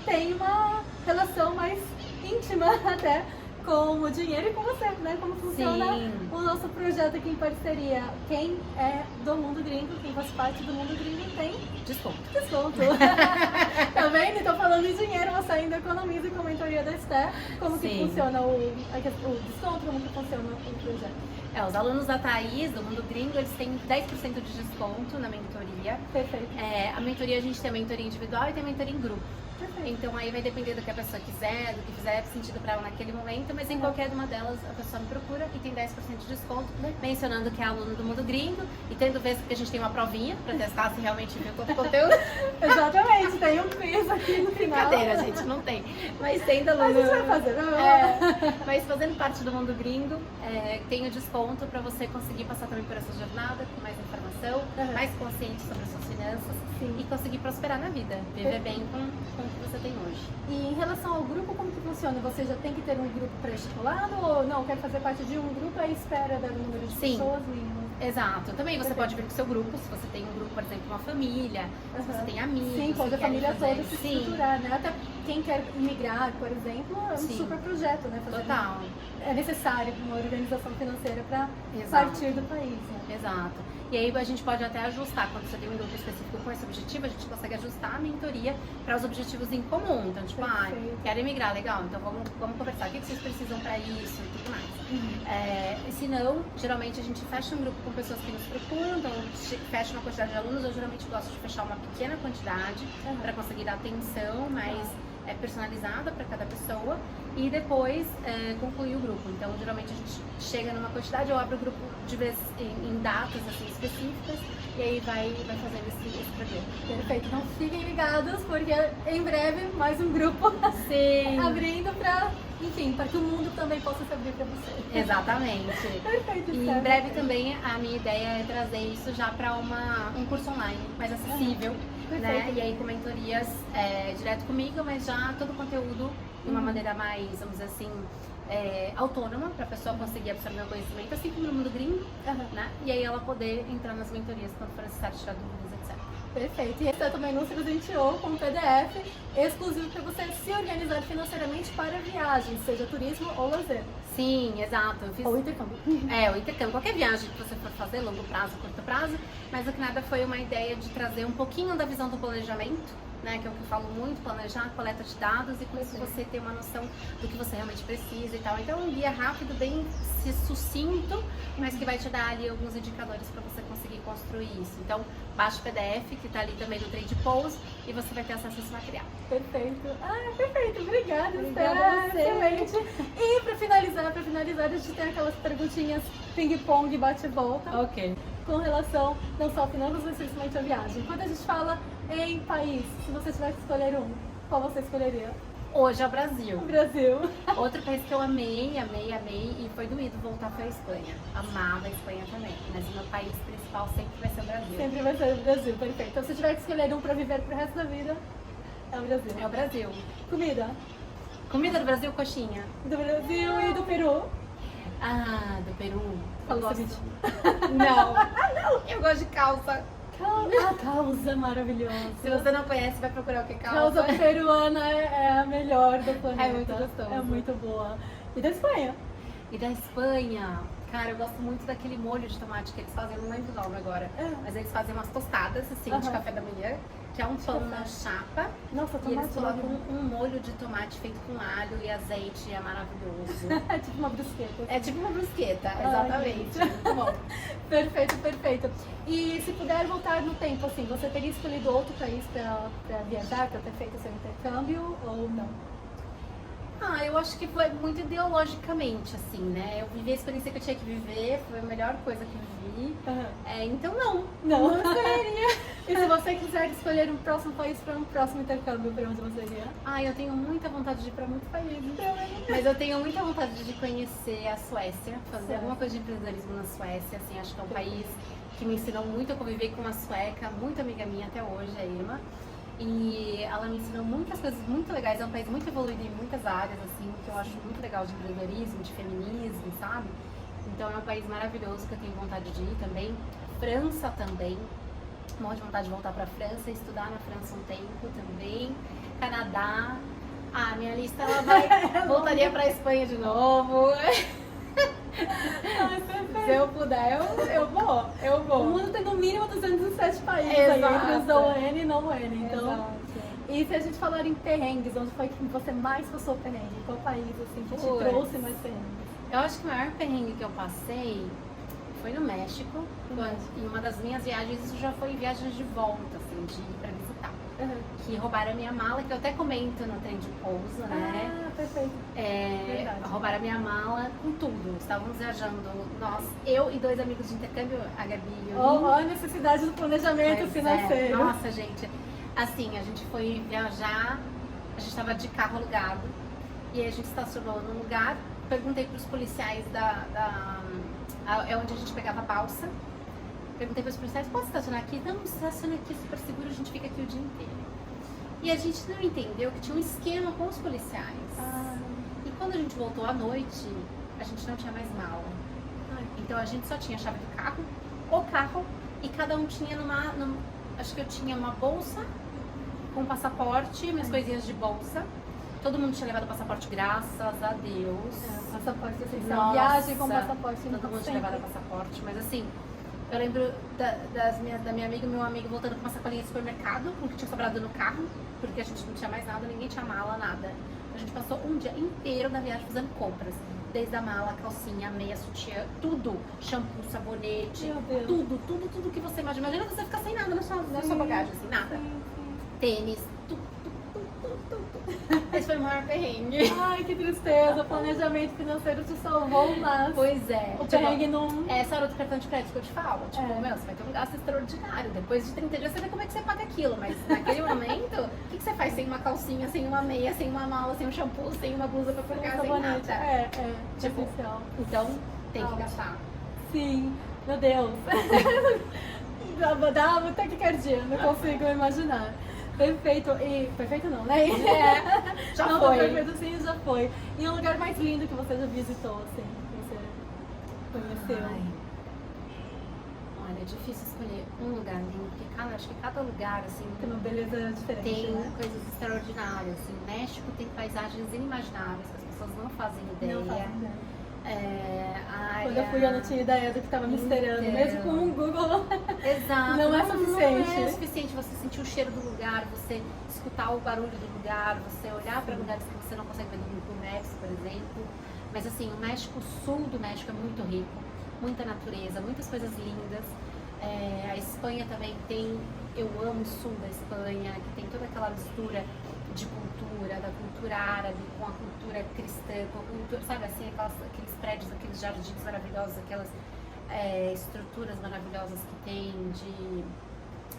Speaker 1: tem uma relação mais íntima até com o dinheiro e com você, né? Como funciona o nosso projeto aqui em parceria. Quem é do mundo gringo, quem faz parte do mundo gringo tem
Speaker 2: desconto.
Speaker 1: Tá vendo? Então falando em dinheiro, você ainda economiza com a mentoria da Esther. Como que funciona o desconto, como que funciona o projeto?
Speaker 2: Os alunos da Thaís, do Mundo Gringo, eles têm 10% de desconto na mentoria.
Speaker 1: Perfeito.
Speaker 2: A mentoria, a gente tem a mentoria individual e tem a mentoria em grupo.
Speaker 1: Perfeito.
Speaker 2: Então aí vai depender do que a pessoa quiser, do que fizer sentido pra ela naquele momento, mas em qualquer uma delas a pessoa me procura e tem 10% de desconto, mencionando que é aluno do Mundo Gringo e tendo vez que a gente tem uma provinha pra testar se realmente viu todo o conteúdo.
Speaker 1: Exatamente, tem um quiz aqui no final.
Speaker 2: Brincadeira, gente, não tem. Mas sendo aluno...
Speaker 1: Mas a gente vai fazer,
Speaker 2: mas fazendo parte do Mundo Gringo, tem o desconto pra você conseguir passar também por essa jornada com mais informação, mais consciente sobre as suas finanças e conseguir prosperar na vida, viver bem com o que você tem hoje.
Speaker 1: E em relação ao grupo, como que funciona? Você já tem que ter um grupo pré-estipulado ou não? Quer fazer parte de um grupo e espera dar o número de pessoas mínimo?
Speaker 2: Exato. Também você pode vir com o seu grupo, se você tem um grupo, por exemplo, uma família, se você tem amigos.
Speaker 1: Sim, pode a família toda se
Speaker 2: Sim.
Speaker 1: estruturar, né? Até quem quer imigrar, por exemplo, é um super projeto, né?
Speaker 2: Total.
Speaker 1: É necessário uma organização financeira para partir do país, né?
Speaker 2: Exato. E aí a gente pode até ajustar, quando você tem um grupo específico com esse objetivo, a gente consegue ajustar a mentoria para os objetivos objetivos em comum. Então, tipo,
Speaker 1: Perfeito.
Speaker 2: quero emigrar, legal, então vamos conversar. O que vocês precisam pra isso e tudo mais. E se não, geralmente a gente fecha um grupo com pessoas que nos procuram, então fecha uma quantidade de alunos. Eu geralmente gosto de fechar uma pequena quantidade para conseguir dar atenção mais personalizada para cada pessoa e depois concluir o grupo. Então, geralmente a gente chega numa quantidade, eu abro o grupo de vez em datas assim, específicas e aí vai fazendo esse programa.
Speaker 1: Perfeito, então fiquem ligados porque em breve mais um grupo
Speaker 2: Sim.
Speaker 1: abrindo para, enfim, para que o mundo também possa se abrir para você.
Speaker 2: Exatamente.
Speaker 1: Perfeito.
Speaker 2: E em breve também a minha ideia é trazer isso já para um curso online mais acessível, né? E aí com mentorias direto comigo, mas já todo o conteúdo de uma maneira mais, vamos dizer assim, autônoma, para a pessoa conseguir absorver o conhecimento, assim como no mundo gringo, né? E aí ela poder entrar nas mentorias quando for necessário tirar dúvidas, etc.
Speaker 1: Perfeito. E esse também nos presenteou com um PDF exclusivo para você se organizar financeiramente para viagens, seja turismo ou lazer.
Speaker 2: Sim, exato. Eu fiz...
Speaker 1: Ou intercâmbio.
Speaker 2: O intercâmbio. Qualquer viagem que você for fazer, longo prazo, curto prazo, mas o que nada foi uma ideia de trazer um pouquinho da visão do planejamento, né, que é o que eu falo muito, planejar, coleta de dados e com isso você ter uma noção do que você realmente precisa e tal. Então um guia rápido, bem sucinto, mas que vai te dar ali alguns indicadores para você conseguir construir isso. Então baixa o PDF que está ali também no Trade Pose e você vai ter acesso a esse material.
Speaker 1: Perfeito. Perfeito. Obrigada,
Speaker 2: Obrigada
Speaker 1: Esther. Excelente. E para finalizar, a gente tem aquelas perguntinhas ping-pong, bate-volta.
Speaker 2: Ok.
Speaker 1: Com relação não só a finanças, mas principalmente a viagem. Quando a gente fala em país, se você tivesse que escolher um, qual você escolheria?
Speaker 2: Hoje é o Brasil.
Speaker 1: O Brasil.
Speaker 2: Outro país que eu amei e foi doído voltar foi a Espanha. Amava a Espanha também, mas o meu país principal sempre vai ser o Brasil.
Speaker 1: Sempre vai ser o Brasil, perfeito. Então se tiver que escolher um para viver pro resto da vida, é o Brasil.
Speaker 2: É o Brasil.
Speaker 1: Comida?
Speaker 2: Comida do Brasil, coxinha.
Speaker 1: Do Brasil e do Peru?
Speaker 2: Do Peru.
Speaker 1: Fala
Speaker 2: Eu
Speaker 1: o
Speaker 2: gosto. Não. Eu gosto de calça.
Speaker 1: A causa maravilhosa.
Speaker 2: Se você não conhece, vai procurar o que é
Speaker 1: Causa
Speaker 2: calça.
Speaker 1: peruana é a melhor do planeta.
Speaker 2: É muito gostoso.
Speaker 1: É muito boa. E da Espanha?
Speaker 2: E da Espanha, cara, eu gosto muito daquele molho de tomate que eles fazem, eu não lembro o nome agora, mas eles fazem umas tostadas, assim, de café da manhã, que é um pão na chapa.
Speaker 1: Nossa,
Speaker 2: E eles
Speaker 1: tomate
Speaker 2: colocam um molho de tomate feito com alho e azeite, é maravilhoso.
Speaker 1: É tipo uma brusqueta.
Speaker 2: É tipo uma brusqueta, exatamente. Muito bom.
Speaker 1: Perfeito, perfeito. E se puder voltar no tempo, assim, você teria escolhido outro país pra viajar, pra ter feito seu intercâmbio ou não?
Speaker 2: Eu acho que foi muito ideologicamente, assim, né? Eu vivi a experiência que eu tinha que viver, foi a melhor coisa que vivi. Então não.
Speaker 1: Não seria. E se você quiser escolher um próximo país para um próximo intercâmbio, para onde você iria?
Speaker 2: Eu tenho muita vontade de ir para muitos países. Mas eu tenho muita vontade de conhecer a Suécia, fazer alguma coisa de empreendedorismo na Suécia, assim, acho que é um país que me ensinou muito a conviver com uma sueca, muito amiga minha até hoje, a Irma. E ela me ensinou muitas coisas muito legais, é um país muito evoluído em muitas áreas, assim, que eu acho muito legal, de empreendedorismo, de feminismo, sabe? Então é um país maravilhoso que eu tenho vontade de ir também. França também, morro de vontade de voltar pra França, estudar na França um tempo também. Canadá, minha lista ela vai, voltaria pra Espanha de novo. Se eu puder, eu vou.
Speaker 1: O mundo tem no mínimo 207 países
Speaker 2: Exato.
Speaker 1: aí, entre os ON e não ON, então...
Speaker 2: Exato.
Speaker 1: E se a gente falar em perrengues, onde foi que você mais passou perrengue? Qual país, assim, que te trouxe mais perrengues?
Speaker 2: Eu acho que o maior perrengue que eu passei foi no México. Em uma das minhas viagens, isso já foi viagens de volta, assim, de ir pra visitar. Que roubaram a minha mala, que eu até comento no trem de pouso, né?
Speaker 1: Perfeito.
Speaker 2: Roubaram a minha mala com tudo. Estávamos viajando, eu e 2 amigos de intercâmbio, a Gabi e o
Speaker 1: Olha a necessidade do planejamento financeiro.
Speaker 2: Nossa, gente. Assim, a gente foi viajar, a gente estava de carro alugado. E aí a gente estacionou num lugar. Perguntei para os policiais é onde a gente pegava a balsa. Perguntei para os policiais, pode estacionar aqui? Não, estaciona aqui, super seguro, a gente fica aqui o dia inteiro. E a gente não entendeu que tinha um esquema com os policiais. E quando a gente voltou à noite, a gente não tinha mais mala. Então a gente só tinha a chave do carro, o carro, e cada um tinha acho que eu tinha uma bolsa com passaporte, minhas coisinhas de bolsa. Todo mundo tinha levado passaporte, graças a Deus.
Speaker 1: Passaporte essencial.
Speaker 2: Nossa,
Speaker 1: Viagem com passaporte.
Speaker 2: Todo mundo tinha levado passaporte, mas assim, Eu lembro da minha amiga e meu amigo voltando com uma sacolinha de supermercado, com o que tinha sobrado no carro, porque a gente não tinha mais nada, ninguém tinha mala, nada. A gente passou um dia inteiro na viagem fazendo compras. Desde a mala, calcinha, meia, sutiã, tudo. Shampoo, sabonete, tudo que você imagina. Imagina você ficar sem nada na sua bagagem, assim, nada. Tênis, tudo. Esse foi o maior perrengue.
Speaker 1: Ai, que tristeza. O planejamento financeiro te salvou, mas
Speaker 2: Pois é.
Speaker 1: o perrengue não...
Speaker 2: Essa hora do cartão de crédito que eu te falo. Tipo, meu, você vai ter um gasto extraordinário. Depois de 30 dias você vê como é que você paga aquilo. Mas naquele momento, o que você faz sem uma calcinha, sem uma meia, sem uma mala, sem um shampoo, sem uma blusa pra colocar, sem nada?
Speaker 1: Tipo,
Speaker 2: Essencial. Então, tem que gastar.
Speaker 1: Sim, meu Deus. Dá uma taquicardia, não consigo imaginar. Perfeito. E perfeito não, né?
Speaker 2: Já
Speaker 1: não,
Speaker 2: foi.
Speaker 1: Perfeito sim, já foi. E o lugar mais lindo que você já visitou, assim, que você conheceu?
Speaker 2: Ai. Olha, é difícil escolher um lugar lindo, porque acho que cada lugar, assim,
Speaker 1: Tem uma beleza diferente,
Speaker 2: tem
Speaker 1: né?
Speaker 2: coisas extraordinárias. Assim, o México tem paisagens inimagináveis que as pessoas não fazem ideia.
Speaker 1: Não fazem ideia. Quando eu fui, eu não tinha ideia do que estava me esperando, mesmo com um Google.
Speaker 2: Exato.
Speaker 1: Não é suficiente.
Speaker 2: Não é suficiente você sentir o cheiro do lugar, você escutar o barulho do lugar, você olhar para lugares que você não consegue ver no Google Maps, por exemplo. Mas assim, o México, o sul do México é muito rico, muita natureza, muitas coisas lindas. A Espanha também tem, eu amo o sul da Espanha, que tem toda aquela mistura de cultura, da cultura árabe com a cultura cristã, com a cultura, sabe assim, aqueles prédios, aqueles jardins maravilhosos, aquelas estruturas maravilhosas que tem de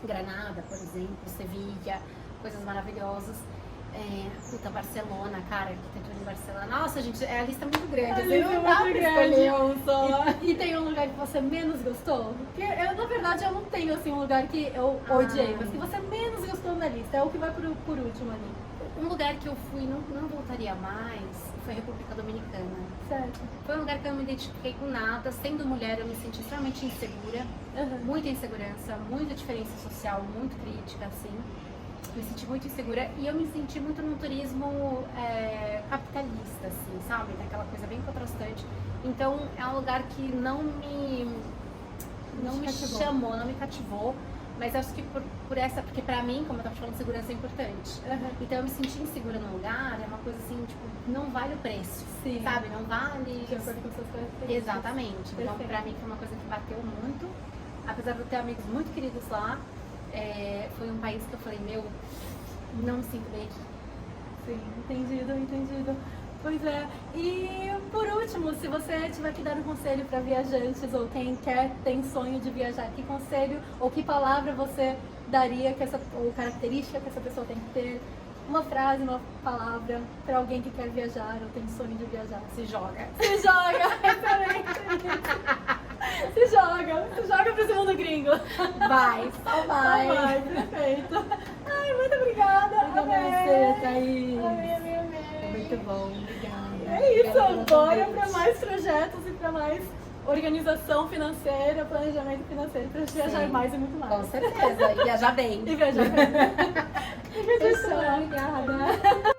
Speaker 2: Granada, por exemplo, Sevilha, coisas maravilhosas. Barcelona, cara, arquitetura em Barcelona. Nossa, gente, a lista é muito grande.
Speaker 1: A lista é muito grande.
Speaker 2: Um só.
Speaker 1: E tem um lugar que você menos gostou? Porque eu, na verdade, eu não tenho assim um lugar que eu odiei, mas que você menos gostou na lista. É o que vai por último ali.
Speaker 2: Um lugar que eu fui e não voltaria mais foi a República Dominicana.
Speaker 1: Certo.
Speaker 2: Foi um lugar que eu não me identifiquei com nada. Sendo mulher, eu me senti extremamente insegura. Muita insegurança, muita diferença social, muito crítica, assim. Me senti muito insegura e eu me senti muito num turismo capitalista, assim, sabe? Daquela coisa bem contrastante. Então, é um lugar que não me chamou, não me cativou. Mas acho que porque pra mim, como eu tava falando, segurança é importante. Então eu me senti insegura num lugar, é uma coisa assim, tipo, não vale o preço.
Speaker 1: Sim.
Speaker 2: Sabe? Não vale.
Speaker 1: De acordo com suas características.
Speaker 2: Exatamente. Então pra mim foi uma coisa que bateu muito. Apesar de eu ter amigos muito queridos lá, foi um país que eu falei, meu, não me sinto bem aqui.
Speaker 1: Sim, entendido. Pois é. E por último, se você tiver que dar um conselho para viajantes ou quem tem sonho de viajar, que conselho ou que palavra você daria, ou característica que essa pessoa tem que ter? Uma frase, uma palavra para alguém que quer viajar ou tem sonho de viajar.
Speaker 2: Se joga.
Speaker 1: Se joga! Excelente! Se joga pra esse mundo gringo.
Speaker 2: Vai, só vai.
Speaker 1: Vai, perfeito. Ai, muito obrigada.
Speaker 2: Obrigada, Thaís.
Speaker 1: Amei.
Speaker 2: Muito bom, obrigada.
Speaker 1: É isso,
Speaker 2: Obrigada
Speaker 1: bora para mais projetos e para mais organização financeira, planejamento financeiro, para viajar mais e muito mais.
Speaker 2: Com certeza, e viajar bem.
Speaker 1: E viajar bem.
Speaker 2: Obrigada.